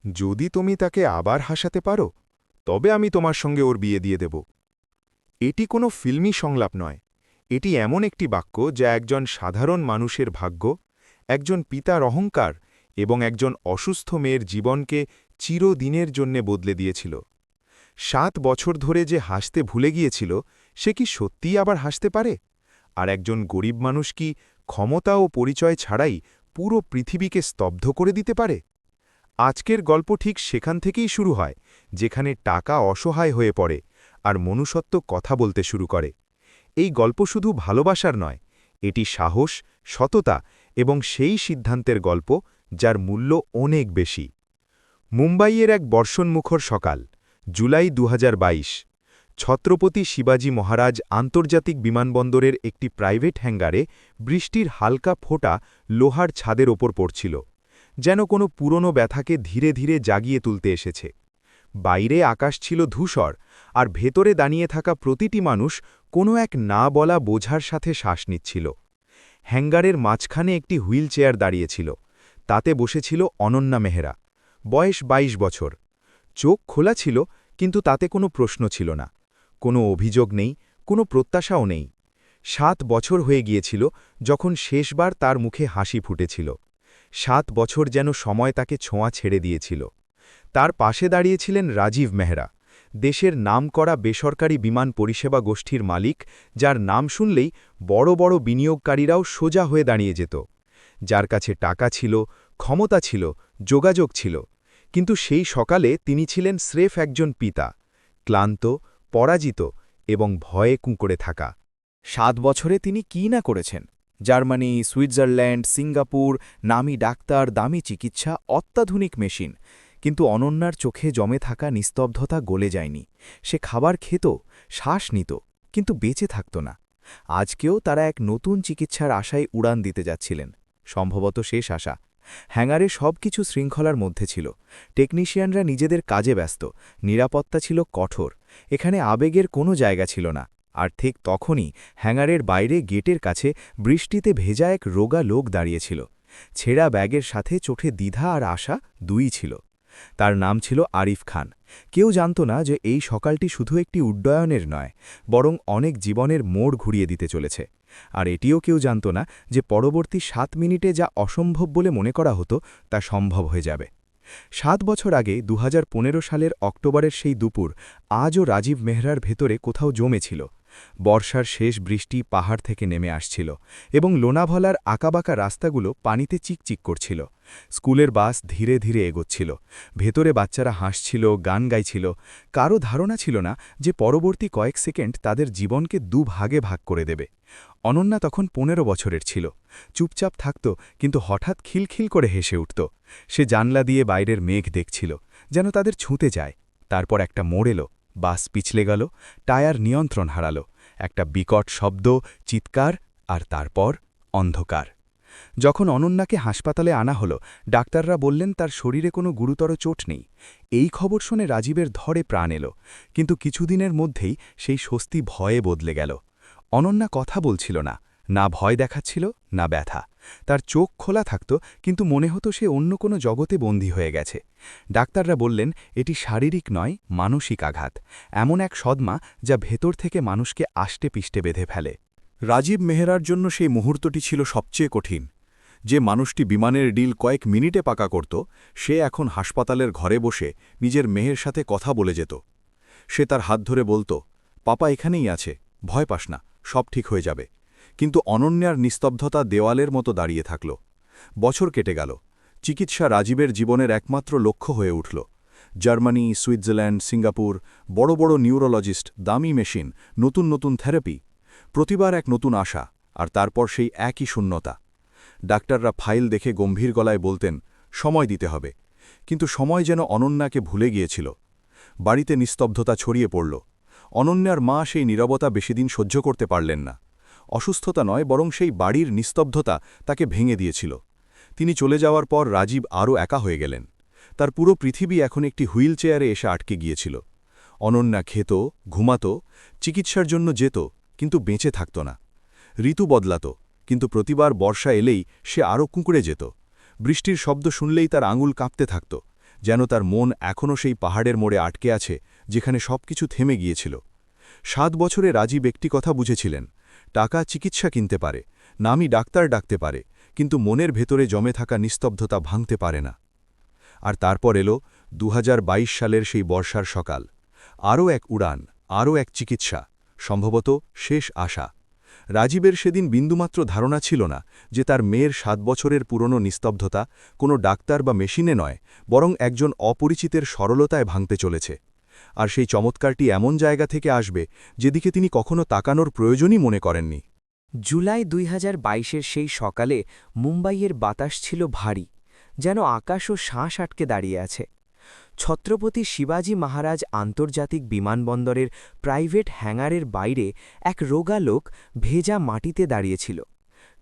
যদি তুমি তাকে আবার হাসাতে পারো তবে আমি তোমার সঙ্গে ওর বিয়ে দিয়ে দেব। এটি কোনো ফিল্মি সংলাপ নয়, এটি এমন একটি বাক্য যা একজন সাধারণ মানুষের ভাগ্য, একজন পিতার অহংকার এবং একজন অসুস্থ মেয়ের জীবনকে চিরদিনের জন্যে বদলে দিয়েছিল। 7 বছর ধরে যে হাসতে ভুলে গিয়েছিল সে কি সত্যিই আবার হাসতে পারে? আর একজন গরিব মানুষ কি ক্ষমতা ও পরিচয় ছাড়াই পুরো পৃথিবীকে স্তব্ধ করে দিতে পারে? আজকের গল্প ঠিক সেখান থেকেই শুরু হয়, যেখানে টাকা অসহায় হয়ে পড়ে আর মনুষ্যত্ব কথা বলতে শুরু করে। এই গল্প শুধু ভালোবাসার নয়, এটি সাহস, সততা এবং সেই সিদ্ধান্তের গল্প যার মূল্য অনেক বেশি। মুম্বাইয়ের এক বর্ষণমুখর সকাল, জুলাই 2022। ছত্রপতি শিবাজী মহারাজ আন্তর্জাতিক বিমানবন্দরের একটি প্রাইভেট হ্যাঙ্গারে বৃষ্টির হালকা ফোঁটা লোহার ছাদের ওপর পড়ছিল, যেন কোনো পুরনো ব্যথাকে ধীরে ধীরে জাগিয়ে তুলতে এসেছে। বাইরে আকাশ ছিল ধূসর, আর ভেতরে দাঁড়িয়ে থাকা প্রতিটি মানুষ কোনো এক না বলা বোঝার সাথে শ্বাস নিচ্ছিল। হ্যাঙ্গারের মাঝখানে একটি হুইল চেয়ার দাঁড়িয়েছিল, তাতে বসেছিল অনন্যা মেহরা, বয়স 22 বছর। চোখ খোলা ছিল, কিন্তু তাতে কোনো প্রশ্ন ছিল না, কোনো অভিযোগ নেই, কোনো প্রত্যাশাও নেই। 7 বছর হয়ে গিয়েছিল যখন শেষবার তার মুখে হাসি ফুটেছিল। 7 বছর যেন সময় তাকে ছোঁয়া ছেড়ে দিয়েছিল। তার পাশে দাঁড়িয়েছিলেন রাজীব মেহরা, দেশের নামকরা বেসরকারি বিমান পরিষেবা গোষ্ঠীর মালিক, যার নাম শুনলেই বড় বড় বিনিয়োগকারীরাও সোজা হয়ে দাঁড়িয়ে যেত, যার কাছে টাকা ছিল, ক্ষমতা ছিল, যোগাযোগ ছিল। কিন্তু সেই সকালে তিনি ছিলেন স্রেফ একজন পিতা, ক্লান্ত, পরাজিত এবং ভয়ে কুঁকড়ে থাকা। 7 বছরে তিনি কি না করেছেন! জার্মানি, সুইজারল্যান্ড, সিঙ্গাপুর, নামী ডাক্তার, দামি চিকিৎসা, অত্যাধুনিক মেশিন। কিন্তু অনন্যার চোখে জমে থাকা নিস্তব্ধতা গলে যায়নি। সে খাবার খেত, শ্বাস নিত, কিন্তু বেঁচে থাকত না। আজকেও তারা এক নতুন চিকিৎসার আশায় উড়ান দিতে যাচ্ছিলেন, সম্ভবত শেষ আশা। হ্যাঙ্গারে সবকিছু শৃঙ্খলার মধ্যে ছিল। টেকনিশিয়ানরা নিজেদের কাজে ব্যস্ত, নিরাপত্তা ছিল কঠোর, এখানে আবেগের কোনো জায়গা ছিল না। আর ঠিক তখনই হ্যাঙ্গারের বাইরে গেটের কাছে বৃষ্টিতে ভেজা এক রোগা লোক দাঁড়িয়েছিল। ছেঁড়া ব্যাগের সাথে চোখে দ্বিধা আর আশা দুই ছিল। তার নাম ছিল আরিফ খান। কেউ জানত না যে এই সকালটি শুধু একটি উড্ডয়নের নয়, বরং অনেক জীবনের মোড় ঘুরিয়ে দিতে চলেছে। আর এটিও কেউ জানত না যে পরবর্তী 7 মিনিটে যা অসম্ভব বলে মনে করা হতো তা সম্ভব হয়ে যাবে। 7 বছর আগে 2015 সালের অক্টোবরের সেই দুপুর আজও রাজীব মেহরার ভেতরে কোথাও জমেছিল। বর্ষার শেষ বৃষ্টি পাহাড় থেকে নেমে আসছিল, এবং লোনাভলার আঁকাবাঁকা রাস্তাগুলো পানিতে চিকচিক করছিল। স্কুলের বাস ধীরে ধীরে এগোচ্ছিল, ভেতরে বাচ্চারা হাসছিল, গান গাইছিল। কারও ধারণা ছিল না যে পরবর্তী কয়েক সেকেন্ড তাদের জীবনকে দুভাগে ভাগ করে দেবে। অনন্যা তখন 15 বছরের ছিল, চুপচাপ থাকত, কিন্তু হঠাৎ খিলখিল করে হেসে উঠত। সে জানলা দিয়ে বাইরের মেঘ দেখছিল, যেন তাদের ছুঁতে যায়। তারপর একটা মোড় এলো, বাস পিছলে গেল, টায়ার নিয়ন্ত্রণ হারালো, একটা বিকট শব্দ, চিৎকার, আর তারপর অন্ধকার। যখন অনন্যাকে হাসপাতালে আনা হলো, ডাক্তাররা বললেন তার শরীরে কোনো গুরুতর চোট নেই। এই খবর শুনে রাজীবের ধরে প্রাণ এলো, কিন্তু কিছুদিনের মধ্যেই সেই স্বস্তি ভয়ে বদলে গেল। অনন্যা কথা বলছিল না, না ভয় দেখাচ্ছিল, না ব্যথা। তার চোখ খোলা থাকত, কিন্তু মনে হতো সে অন্য কোনো জগতে বন্দী হয়ে গেছে। ডাক্তাররা বললেন এটি শারীরিক নয়, মানসিক আঘাত, এমন এক সদমা যা ভেতর থেকে মানুষকে আষ্টে পিষ্টে বেঁধে ফেলে। রাজীব মেহরার জন্য সেই মুহূর্তটি ছিল সবচেয়ে কঠিন। যে মানুষটি বিমানের ডিল কয়েক মিনিটে পাকা করত, সে এখন হাসপাতালের ঘরে বসে নিজের মেয়ের সাথে কথা বলে যেত। সে তার হাত ধরে বলত, পাপা এখানেই আছে, ভয় পাস না, সব ঠিক হয়ে যাবে। কিন্তু অনন্যার নিস্তব্ধতা দেওয়ালের মতো দাঁড়িয়ে থাকল। বছর কেটে গেল, চিকিৎসা রাজীবের জীবনের একমাত্র লক্ষ্য হয়ে উঠল। জার্মানি, সুইজারল্যান্ড, সিঙ্গাপুর, বড় বড় নিউরোলজিস্ট, দামি মেশিন, নতুন নতুন থেরাপি, প্রতিবার এক নতুন আশা, আর তারপর সেই একই শূন্যতা। ডাক্তাররা ফাইল দেখে গম্ভীর গলায় বলতেন, সময় দিতে হবে। কিন্তু সময় যেন অনন্যাকে ভুলে গিয়েছিল। বাড়িতে নিস্তব্ধতা ছড়িয়ে পড়ল। অনন্যার মা সেই নীরবতা বেশিদিন সহ্য করতে পারলেন না। অসুস্থতা নয়, বরং সেই বাড়ির নিস্তব্ধতা তাকে ভেঙে দিয়েছিল। তিনি চলে যাওয়ার পর রাজীব আরও একা হয়ে গেলেন। তার পুরো পৃথিবী এখন একটি হুইল চেয়ারে এসে আটকে গিয়েছিল। অনন্যা খেত, ঘুমাত, চিকিৎসার জন্য যেত, কিন্তু বেঁচে থাকত না। ঋতু বদলাত, কিন্তু প্রতিবার বর্ষা এলেই সে আরও কুঁকড়ে যেত। বৃষ্টির শব্দ শুনলেই তার আঙুল কাঁপতে থাকত, যেন তার মন এখনও সেই পাহাড়ের মোড়ে আটকে আছে যেখানে সবকিছু থেমে গিয়েছিল। 7 বছরে রাজীব একটি কথা বুঝেছিলেন, টাকা চিকিৎসা কিনতে পারে, নামী ডাক্তার ডাকতে পারে, কিন্তু মনের ভেতরে জমে থাকা নিস্তব্ধতা ভাঙতে পারে না। আর তারপর এলো 2022 সালের সেই বর্ষার সকাল। আরও এক উড়ান, আরও এক চিকিৎসা, সম্ভবত শেষ আশা। রাজীবের সেদিন বিন্দুমাত্র ধারণা ছিল না যে তার মেয়ের 7 বছরের পুরনো নিস্তব্ধতা কোনো ডাক্তার বা মেশিনে নয়, বরং একজন অপরিচিতের সরলতায় ভাঙতে চলেছে। আর সেই চমৎকারটি এমন জায়গা থেকে আসবে যেদিকে তিনি কখনো তাকানোর প্রয়োজনই মনে করেননি। জুলাই 2022-এর সেই সকালে মুম্বাইয়ের বাতাস ছিল ভারী, যেন আকাশও শ্বাস আটকে দাঁড়িয়ে আছে। ছত্রপতি শিবাজী মহারাজ আন্তর্জাতিক বিমানবন্দরের প্রাইভেট হ্যাঙ্গারের বাইরে এক রোগা লোক ভেজা মাটিতে দাঁড়িয়েছিল।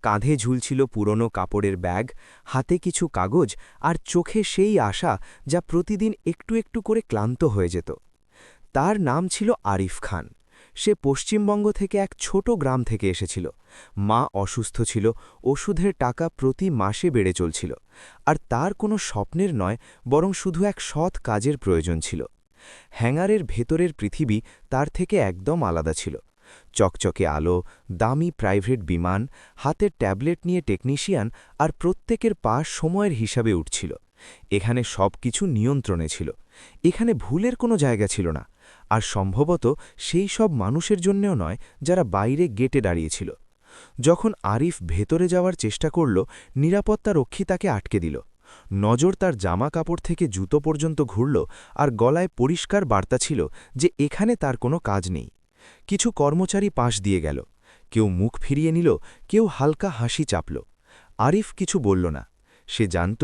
কাঁধে ঝুলছিল পুরনো কাপড়ের ব্যাগ, হাতে কিছু কাগজ, আর চোখে সেই আশা যা প্রতিদিন একটু একটু করে ক্লান্ত হয়ে যেত। তার নাম ছিল আরিফ খান। সে পশ্চিমবঙ্গ থেকে এক ছোট গ্রাম থেকে এসেছিল। মা অসুস্থ ছিল, ওষুধের টাকা প্রতি মাসে বেড়ে চলছিল, আর তার কোনো স্বপ্নের নয়, বরং শুধু এক সৎ কাজের প্রয়োজন ছিল। হ্যাঙ্গারের ভেতরের পৃথিবী তার থেকে একদম আলাদা ছিল। চকচকে আলো, দামি প্রাইভেট বিমান, হাতের ট্যাবলেট নিয়ে টেকনিশিয়ান, আর প্রত্যেকের পা সময়ের হিসাবে উঠছিল। এখানে সব কিছু নিয়ন্ত্রণে ছিল। এখানে ভুলের কোনো জায়গা ছিল না, আর সম্ভবত সেই সব মানুষের জন্যও নয় যারা বাইরে গেটে দাঁড়িয়েছিল। যখন আরিফ ভেতরে যাওয়ার চেষ্টা করল, নিরাপত্তারক্ষী তাকে আটকে দিল। নজর তার জামা কাপড় থেকে জুতো পর্যন্ত ঘুরল, আর গলায় পরিষ্কার বার্তা ছিল যে এখানে তার কোনো কাজ নেই। কিছু কর্মচারী পাশ দিয়ে গেল, কেউ মুখ ফিরিয়ে নিল, কেউ হালকা হাসি চাপল। আরিফ কিছু বলল না। সে জানত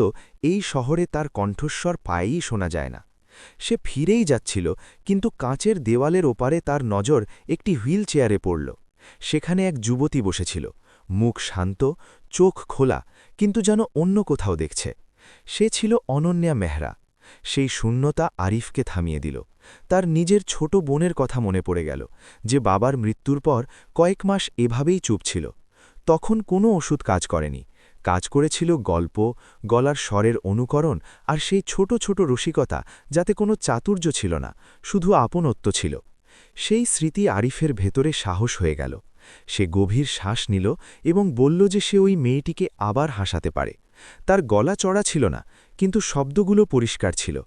এই শহরে তার কণ্ঠস্বর পায়েই শোনা যায় না। সে ফিরেই যাচ্ছিল, কিন্তু কাঁচের দেওয়ালের ওপারে তার নজর একটি হুইল চেয়ারে পড়ল। সেখানে এক যুবতী বসেছিল, মুখ শান্ত, চোখ খোলা, কিন্তু যেন অন্য কোথাও দেখছে। সে ছিল অনন্যা মেহরা। সেই শূন্যতা আরিফকে থামিয়ে দিল। তার নিজের ছোট বোনের কথা মনে পড়ে গেল, যে বাবার মৃত্যুর পর কয়েক মাস এভাবেই চুপ ছিল। তখন কোনো ওষুধ কাজ করেনি। কাজ করেছিল গল্প, গলার স্বরের অনুকরণ, আর সেই ছোট ছোট রসিকতা যাতে কোনো চাতুর্য ছিল না, শুধু আপনত্ব ছিল। সেই স্মৃতি আরিফের ভেতরে সাহস হয়ে গেল। সে গভীর শ্বাস নিল এবং বলল যে সে ওই মেয়েটিকে আবার হাসাতে পারে। তার গলা চড়া ছিল না, কিন্তু শব্দগুলো পরিষ্কার ছিল।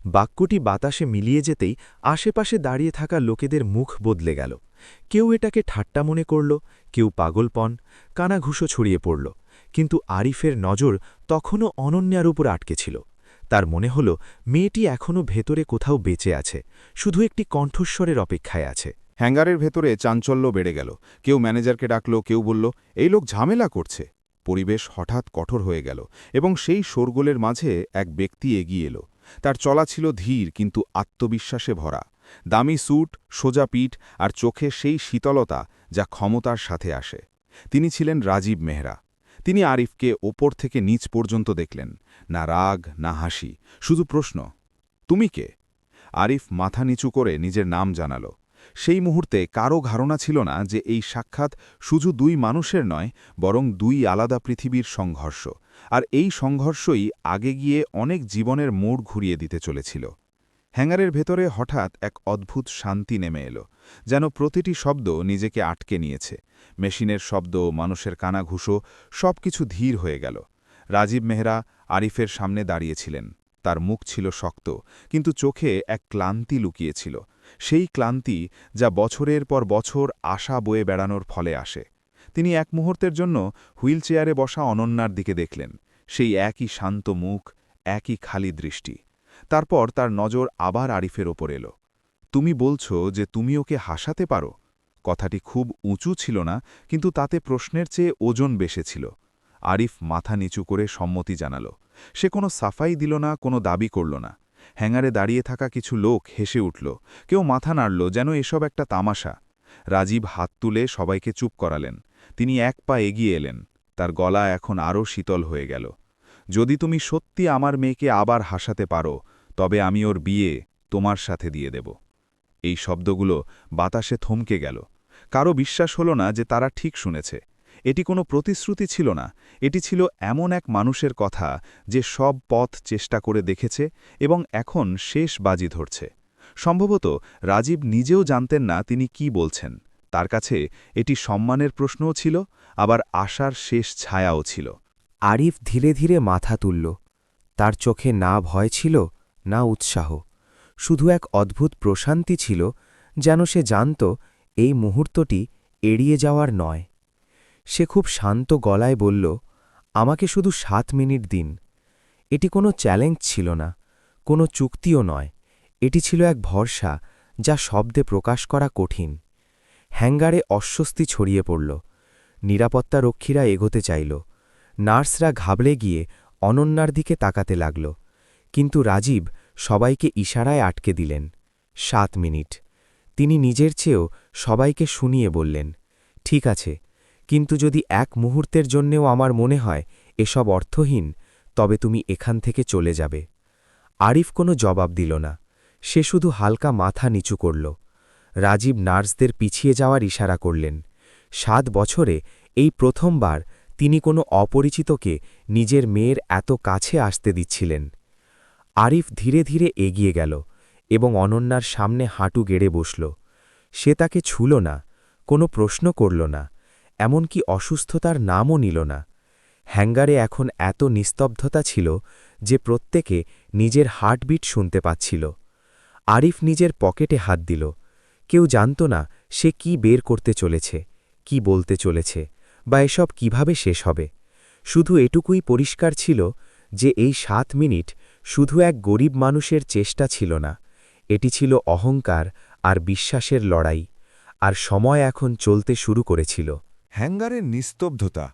বাক্যটি বাতাসে মিলিয়ে যেতেই আশেপাশে দাঁড়িয়ে থাকা লোকেদের মুখ বদলে গেল। কেউ এটাকে ঠাট্টা মনে করল, কেউ পাগলপন, কানাঘুষো ছড়িয়ে পড়ল। কিন্তু আরিফের নজর তখনও অনন্যার উপর আটকে ছিল। তার মনে হল মেয়েটি এখনও ভেতরে কোথাও বেঁচে আছে, শুধু একটি কণ্ঠস্বরের অপেক্ষায় আছে। হ্যাঙ্গারের ভেতরে চাঞ্চল্য বেড়ে গেল। কেউ ম্যানেজারকে ডাকল, কেউ বলল এই লোক ঝামেলা করছে। পরিবেশ হঠাৎ কঠোর হয়ে গেল, এবং সেই শোরগোলের মাঝে এক ব্যক্তি এগিয়ে এলো। তার চলা ছিল ধীর কিন্তু আত্মবিশ্বাসে ভরা। দামি স্যুট, সোজা পিঠ, আর চোখে সেই শীতলতা যা ক্ষমতার সাথে আসে। তিনি ছিলেন রাজীব মেহরা। তিনি আরিফকে ওপর থেকে নিচ পর্যন্ত দেখলেন। না রাগ, না হাসি, শুধু প্রশ্ন, তুমি কে? আরিফ মাথা নিচু করে নিজের নাম জানাল। সেই মুহূর্তে কারও ধারণা ছিল না যে এই সাক্ষাৎ শুধু দুই মানুষের নয়, বরং দুই আলাদা পৃথিবীর সংঘর্ষ। আর এই সংঘর্ষই আগে গিয়ে অনেক জীবনের মোড় ঘুরিয়ে দিতে চলেছিল। হ্যাঙ্গারের ভেতরে হঠাৎ এক অদ্ভুত শান্তি নেমে এলো, যেন প্রতিটি শব্দ নিজেকে আটকে নিয়েছে। মেশিনের শব্দ, মানুষের কানাঘুষো, সবকিছু ধীর হয়ে গেল। রাজীব মেহরা আরিফের সামনে দাঁড়িয়েছিলেন। তার মুখ ছিল শক্ত, কিন্তু চোখে এক ক্লান্তি লুকিয়েছিল। সেই ক্লান্তি যা বছরের পর বছর আশা বয়ে বেড়ানোর ফলে আসে। তিনি এক মুহূর্তের জন্য হুইল চেয়ারে বসা অনন্যার দিকে দেখলেন। সেই একই শান্ত মুখ, একই খালি দৃষ্টি। তারপর তার নজর আবার আরিফের ওপর এলো। তুমি বলছো যে তুমি ওকে হাসাতে পারো? কথাটি খুব উঁচু ছিল না, কিন্তু তাতে প্রশ্নের চেয়ে ওজন বেশি। আরিফ মাথা নিচু করে সম্মতি জানাল। সে কোনো সাফাই দিল না, কোনো দাবি করল না। হ্যাঙ্গারে দাঁড়িয়ে থাকা কিছু লোক হেসে উঠল, কেউ মাথা নাড়ল, যেন এসব একটা তামাশা। রাজীব হাত তুলে সবাইকে চুপ করালেন। তিনি এক পা এগিয়ে এলেন। তার গলা এখন আরও শীতল হয়ে গেল। যদি তুমি সত্যি আমার মেয়েকে আবার হাসাতে পারো, তবে আমি ওর বিয়ে তোমার সাথে দিয়ে দেব। এই শব্দগুলো বাতাসে থমকে গেল। কারো বিশ্বাস হল না যে তারা ঠিক শুনেছে। এটি কোনো প্রতিশ্রুতি ছিল না, এটি ছিল এমন এক মানুষের কথা যে সব পথ চেষ্টা করে দেখেছে এবং এখন শেষ বাজি ধরছে। সম্ভবত রাজীব নিজেও জানতেন না তিনি কি বলছেন। তার কাছে এটি সম্মানের প্রশ্নও ছিল, আবার আশার শেষ ছায়াও ছিল। আরিফ ধীরে ধীরে মাথা তুলল। তার চোখে না ভয় ছিল, না উৎসাহ, শুধু এক অদ্ভুত প্রশান্তি ছিল, যেন সে জানত এই মুহূর্তটি এড়িয়ে যাওয়ার নয়। সে খুব শান্ত গলায় বলল, আমাকে শুধু 7 মিনিট দিন। এটি কোনো চ্যালেঞ্জ ছিল না, কোনো চুক্তিও নয়, এটি ছিল এক ভরসা যা শব্দে প্রকাশ করা কঠিন। হ্যাঙ্গারে অস্বস্তি ছড়িয়ে পড়ল। নিরাপত্তারক্ষীরা এগোতে চাইল। নার্সরা ঘাবড়ে গিয়ে অনন্যার দিকে তাকাতে লাগল, কিন্তু রাজীব সবাইকে ইশারায় আটকে দিলেন। 7 মিনিট। তিনি নিজের চেয়েও সবাইকে শুনিয়ে বললেন, ঠিক আছে, কিন্তু যদি এক মুহূর্তের জন্যেও আমার মনে হয় এসব অর্থহীন, তবে তুমি এখান থেকে চলে যাবে। আরিফ কোনো জবাব দিল না, সে শুধু হালকা মাথা নিচু করল। রাজীব নার্সদের পিছিয়ে যাওয়ার ইশারা করলেন। 7 বছরে এই প্রথমবার তিনি কোনো অপরিচিতকে নিজের মেয়ের এত কাছে আসতে দিচ্ছিলেন। আরিফ ধীরে ধীরে এগিয়ে গেল এবং অনন্যার সামনে হাঁটু গেড়ে বসল। সে তাকে ছুল না, কোনো প্রশ্ন করল না, এমনকি অসুস্থতার নামও নিল না। হ্যাঙ্গারে এখন এত নিস্তব্ধতা ছিল যে প্রত্যেকে নিজের হার্টবিট শুনতে পাচ্ছিল। আরিফ নিজের পকেটে হাত দিল। কেউ জানত না সে কি বের করতে চলেছে, কি বলতে চলেছে, বা এসব কিভাবে শেষ হবে। শুধু এটুকুই পরিষ্কার ছিল যে এই 7 মিনিট শুধু এক গরিব মানুষের চেষ্টা ছিল না, এটি ছিল অহংকার আর বিশ্বাসের লড়াই, আর সময় এখন চলতে শুরু করেছিল। হ্যাঙ্গারের নিস্তব্ধতা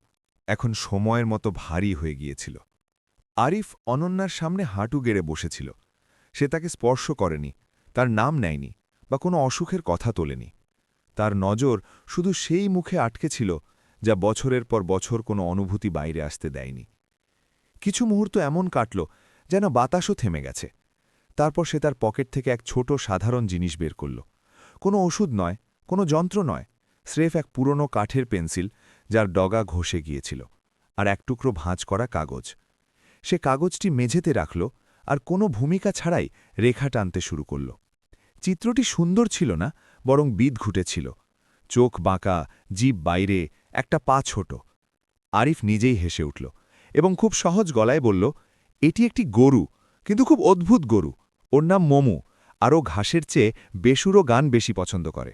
এখন সময়ের মতো ভারী হয়ে গিয়েছিল। আরিফ অনন্যার সামনে হাঁটু গেড়ে বসেছিল। সে তাকে স্পর্শ করেনি, তার নাম নেয়নি, বা কোনো অসুখের কথা তোলেনি। তার নজর শুধু সেই মুখে আটকে ছিল যা বছরের পর বছর কোনো অনুভূতি বাইরে আসতে দেয়নি। কিছু মুহূর্ত এমন কাটল যেন বাতাসও থেমে গেছে। তারপর সে তার পকেট থেকে এক ছোট সাধারণ জিনিস বের করল। কোনো ওষুধ নয়, কোনো যন্ত্র নয়, স্রেফ এক পুরনো কাঠের পেন্সিল যার ডগা ঘষে গিয়েছিল, আর এক টুকরো ভাঁজ করা কাগজ। সে কাগজটি মেঝেতে রাখল আর কোনো ভূমিকা ছাড়াই রেখা টানতে শুরু করল। চিত্রটি সুন্দর ছিল না, বরং বিদঘুটে ছিল। চোখ বাঁকা, জিভ বাইরে, একটা পা ছোট। আরিফ নিজেই হেসে উঠল এবং খুব সহজ গলায় বলল, এটি একটি গরু, কিন্তু খুব অদ্ভুত গরু। ওর নাম মমু, আর ও ঘাসের চেয়ে বেসুরো গান বেশি পছন্দ করে।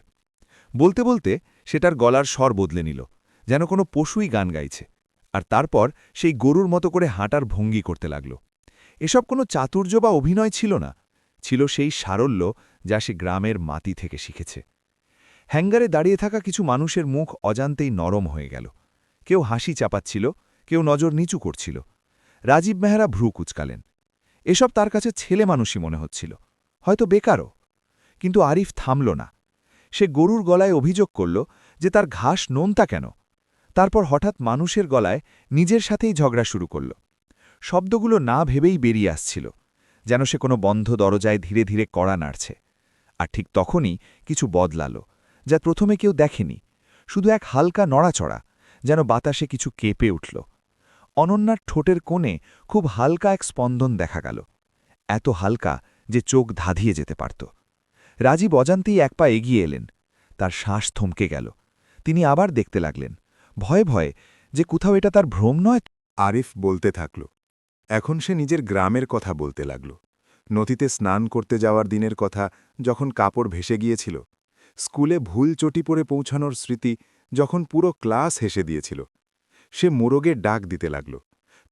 বলতে বলতে সেটার গলার স্বর বদলে নিল, যেন কোনো পশুই গান গাইছে, আর তারপর সেই গরুর মতো করে হাঁটার ভঙ্গি করতে লাগল। এসব কোনো চাতুর্য বা অভিনয় ছিল না, ছিল সেই সারল্য যা সে গ্রামের মাটি থেকে শিখেছে। হ্যাঙ্গারে দাঁড়িয়ে থাকা কিছু মানুষের মুখ অজান্তেই নরম হয়ে গেল। কেউ হাসি চাপাচ্ছিল, কেউ নজর নিচু করছিল। রাজীব মেহরা ভ্রু কুচকালেন। এসব তার কাছে ছেলে মানুষই মনে হচ্ছিল, হয়তো বেকারও। কিন্তু আরিফ থামল না। সে গরুর গলায় অভিযোগ করল যে তার ঘাস নোনতা কেন। তারপর হঠাৎ মানুষের গলায় নিজের সাথেই ঝগড়া শুরু করল। শব্দগুলো না ভেবেই বেরিয়ে আসছিল, যেন সে কোনো বন্ধ দরজায় ধীরে ধীরে কড়া নাড়ছে। আর ঠিক তখনই কিছু বদলালো, যা প্রথমে কেউ দেখেনি। শুধু এক হালকা নড়াচড়া, যেন বাতাসে কিছু কেঁপে উঠল। অনন্যার ঠোঁটের কোণে খুব হালকা এক স্পন্দন দেখা গেল, এত হালকা যে চোখ ধাঁধিয়ে যেতে পারত। রাজীব অজান্তেই এক পা এগিয়ে এলেন। তার শ্বাস থমকে গেল। তিনি আবার দেখতে লাগলেন, ভয়ে ভয়ে, যে কোথাও এটা তার ভ্রম নয়। আরিফ বলতে থাকল। এখন সে নিজের গ্রামের কথা বলতে লাগল। নদীতে স্নান করতে যাওয়ার দিনের কথা, যখন কাপড় ভেসে গিয়েছিল। স্কুলে ভুল চটি পরে পৌঁছানোর স্মৃতি, যখন পুরো ক্লাস হেসে দিয়েছিল। সে মোরগের ডাক দিতে লাগল।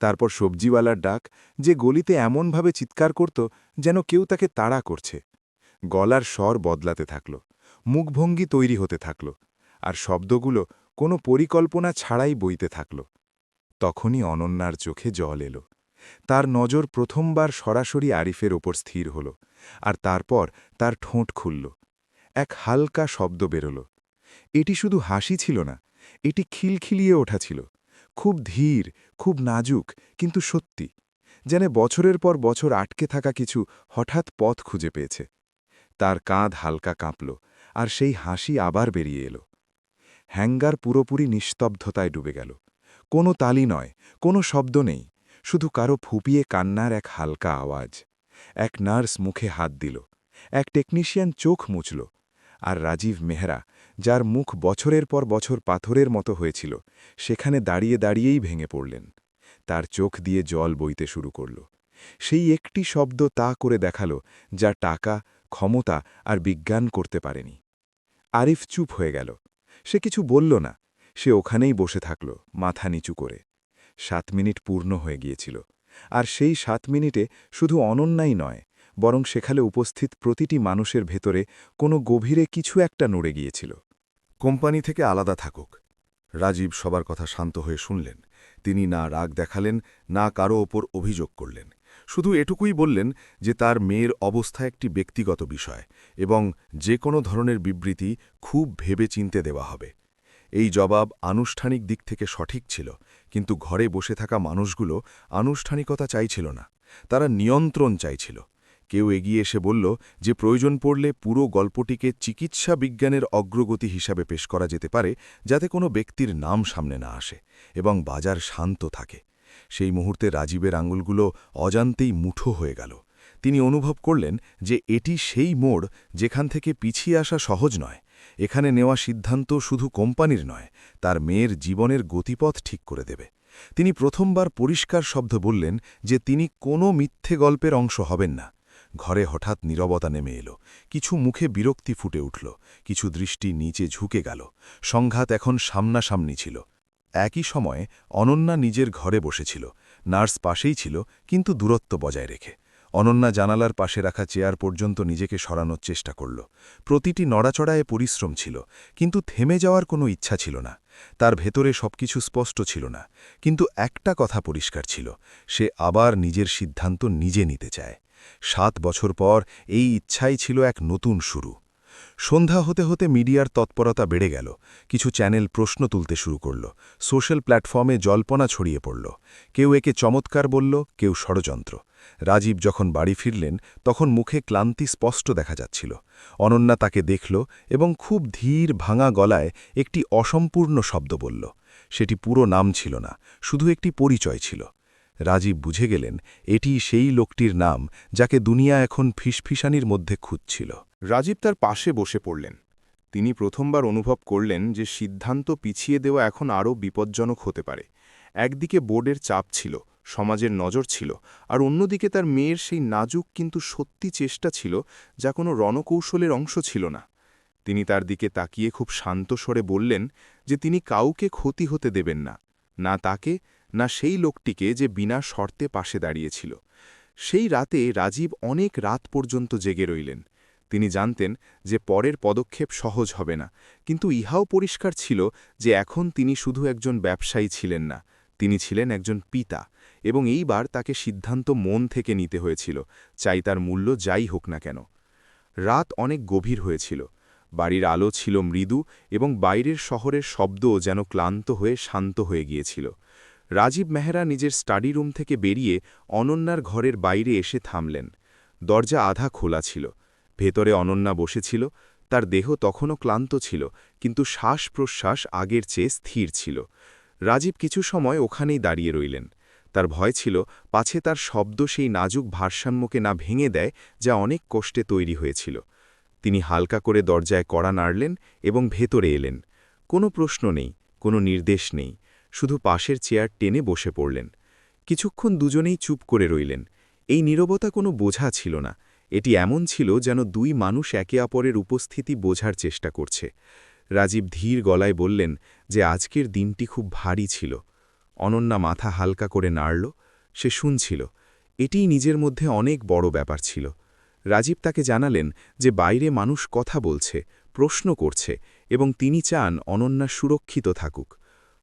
তারপর সবজিওয়ালার ডাক, যে গলিতে এমনভাবে চিৎকার করত যেন কেউ তাকে তাড়া করছে। গলার স্বর বদলাতে থাকল, মুখভঙ্গি তৈরি হতে থাকল, আর শব্দগুলো কোনো পরিকল্পনা ছাড়াই বইতে থাকল। তখনই অনন্যার চোখে জল এলো। তার নজর প্রথমবার সরাসরি আরিফের ওপর স্থির হল, আর তারপর তার ঠোঁট খুলল। এক হালকা শব্দ বেরোল। এটি শুধু হাসি ছিল না, এটি খিলখিলিয়ে ওঠা ছিল, খুব ধীর, খুব নাজুক, কিন্তু সত্যি, যেন বছরের পর বছর আটকে থাকা কিছু হঠাৎ পথ খুঁজে পেয়েছে। তার কাঁধ হালকা কাঁপল, আর সেই হাসি আবার বেরিয়ে এলো। হ্যাঙ্গার পুরোপুরি নিস্তব্ধতায় ডুবে গেল। কোনো তালি নয়, কোনো শব্দ নেই, শুধু কারো ফুপিয়ে কান্নার এক হালকা আওয়াজ। এক নার্স মুখে হাত দিল, এক টেকনিশিয়ান চোখ মুছল, আর রাজীব মেহরা, যার মুখ বছরের পর বছর পাথরের মতো হয়েছিল, সেখানে দাঁড়িয়ে দাঁড়িয়েই ভেঙে পড়লেন। তার চোখ দিয়ে জল বইতে শুরু করল। সেই একটি শব্দ তা করে দেখালো যা টাকা, ক্ষমতা আর বিজ্ঞান করতে পারেনি। আরিফ চুপ হয়ে গেল। সে কিছু বলল না, সে ওখানেই বসে থাকল, মাথা নিচু করে। 7 মিনিট পূর্ণ হয়ে গিয়েছিল, আর সেই 7 মিনিটে শুধু অনন্যাই নয়, বরং সেখানে উপস্থিত প্রতিটি মানুষের ভেতরে কোনো গভীরে কিছু একটা নড়ে গিয়েছিল। কোম্পানি থেকে আলাদা থাকুক। রাজীব সবার কথা শান্ত হয়ে শুনলেন। তিনি না রাগ দেখালেন, না কারো ওপর অভিযোগ করলেন। শুধু এটুকুই বললেন যে তার মেয়ের অবস্থা একটি ব্যক্তিগত বিষয় এবং যে কোনো ধরনের বিবৃতি খুব ভেবে চিনতে দেওয়া হবে। এই জবাব আনুষ্ঠানিক দিক থেকে সঠিক ছিল, কিন্তু ঘরে বসে থাকা মানুষগুলো আনুষ্ঠানিকতা চাইছিল না, তারা নিয়ন্ত্রণ চাইছিল। কেউ এগিয়ে এসে বলল যে প্রয়োজন পড়লে পুরো গল্পটিকে চিকিৎসা বিজ্ঞানের অগ্রগতি হিসাবে পেশ করা যেতে পারে, যাতে কোনো ব্যক্তির নাম সামনে না আসে এবং বাজার শান্ত থাকে। সেই মুহূর্তে রাজীবের আঙুলগুলো অজান্তেই মুঠো হয়ে গেল। তিনি অনুভব করলেন যে এটি সেই মোড় যেখান থেকে পিছিয়ে আসা সহজ নয়। এখানে নেওয়া সিদ্ধান্ত শুধু কোম্পানির নয়, তার মেয়ের জীবনের গতিপথ ঠিক করে দেবে। তিনি প্রথমবার পরিষ্কার শব্দ বললেন যে তিনি কোনো মিথ্যে গল্পের অংশ হবেন না। ঘরে হঠাৎ নীরবতা নেমে এলো। কিছু মুখে বিরক্তি ফুটে উঠল, কিছু দৃষ্টি নিচে ঝুঁকে গেল। সংঘাত এখন সামনাসামনি ছিল। একই সময়ে অনন্যা নিজের ঘরে বসেছিল। নার্স পাশেই ছিল, কিন্তু দূরত্ব বজায় রেখে। অনন্যা জানালার পাশে রাখা চেয়ার পর্যন্ত নিজেকে সরানোর চেষ্টা করল। প্রতিটি নড়াচড়ায় পরিশ্রম ছিল, কিন্তু থেমে যাওয়ার কোনো ইচ্ছা ছিল না। তার ভেতরে সবকিছু স্পষ্ট ছিল না, কিন্তু একটা কথা পরিষ্কার ছিল, সে আবার নিজের সিদ্ধান্ত নিজে নিতে চায়। 7 বছর পর এই ইচ্ছাই ছিল এক নতুন শুরু। সন্ধ্যা হতে হতে মিডিয়ার তৎপরতা বেড়ে গেল। কিছু চ্যানেল প্রশ্ন তুলতে শুরু করল। সোশ্যাল প্ল্যাটফর্মে জল্পনা ছড়িয়ে পড়ল। কেউ একে চমৎকার বলল, কেউ ষড়যন্ত্র। রাজীব যখন বাড়ি ফিরলেন, তখন মুখে ক্লান্তি স্পষ্ট দেখা যাচ্ছিল। অনন্যা তাকে দেখল এবং খুব ধীর ভাঙা গলায় একটি অসম্পূর্ণ শব্দ বলল। সেটি পুরো নাম ছিল না, শুধু একটি পরিচয় ছিল। রাজীব বুঝে গেলেন এটি সেই লোকটির নাম যাকে দুনিয়া এখন ফিসফিসানির মধ্যে খুঁজছিল। রাজীব তার পাশে বসে পড়লেন। তিনি প্রথমবার অনুভব করলেন যে সিদ্ধান্ত পিছিয়ে দেওয়া এখন আরও বিপজ্জনক হতে পারে। একদিকে বোর্ডের চাপ ছিল, সমাজের নজর ছিল, আর অন্যদিকে তার মেয়ের সেই নাজুক কিন্তু সত্যি চেষ্টা ছিল, যা কোনো রণকৌশলের অংশ ছিল না। তিনি তার দিকে তাকিয়ে খুব শান্ত স্বরে বললেন যে তিনি কাউকে ক্ষতি হতে দেবেন না, না তাকে, না সেই লোকটিকে যে বিনা শর্তে পাশে দাঁড়িয়েছিল। সেই রাতে রাজীব অনেক রাত পর্যন্ত জেগে রইলেন। তিনি জানতেন যে পরের পদক্ষেপ সহজ হবে না, কিন্তু ইহাও পরিষ্কার ছিল যে এখন তিনি শুধু একজন ব্যবসায়ী ছিলেন না, তিনি ছিলেন একজন পিতা, এবং এইবার তাকে সিদ্ধান্ত মন থেকে নিতে হয়েছিল, চাই তার মূল্য যাই হোক না কেন। রাত অনেক গভীর হয়েছিল। বাড়ির আলো ছিল মৃদু এবং বাইরের শহরের শব্দও যেন ক্লান্ত হয়ে শান্ত হয়ে গিয়েছিল। রাজীব মেহরা নিজের স্টাডি রুম থেকে বেরিয়ে অনন্যার ঘরের বাইরে এসে থামলেন। দরজা আধা খোলা ছিল। ভেতরে অনন্যা বসেছিল। তার দেহ তখনও ক্লান্ত ছিল, কিন্তু শ্বাস-প্রশ্বাস আগের চেয়ে স্থির ছিল। রাজীব কিছু সময় ওখানেই দাঁড়িয়ে রইলেন। তার ভয় ছিল পাছে তার শব্দ সেই নাজুক ভারসাম্যকে না ভেঙে দেয়, যা অনেক কষ্টে তৈরি হয়েছিল। তিনি হালকা করে দরজায় কড়া নাড়লেন এবং ভেতরে এলেন। কোনো প্রশ্ন নেই, কোনো নির্দেশ নেই, শুধু পাশের চেয়ার টেনে বসে পড়লেন। কিছুক্ষণ দুজনেই চুপ করে রইলেন। এই নীরবতা কোনো বোঝা ছিল না, এটি এমন ছিল যেন দুই মানুষ একে অপরের উপস্থিতি বোঝার চেষ্টা করছে। রাজীব ধীর গলায় বললেন যে আজকের দিনটি খুব ভারী ছিল। অনন্যা মাথা হালকা করে নাড়ল। সে শুনছিল। এটিই নিজের মধ্যে অনেক বড় ব্যাপার ছিল। রাজীব তাকে জানালেন যে বাইরে মানুষ কথা বলছে, প্রশ্ন করছে, এবং তিনি চান অনন্যা সুরক্ষিত থাকুক।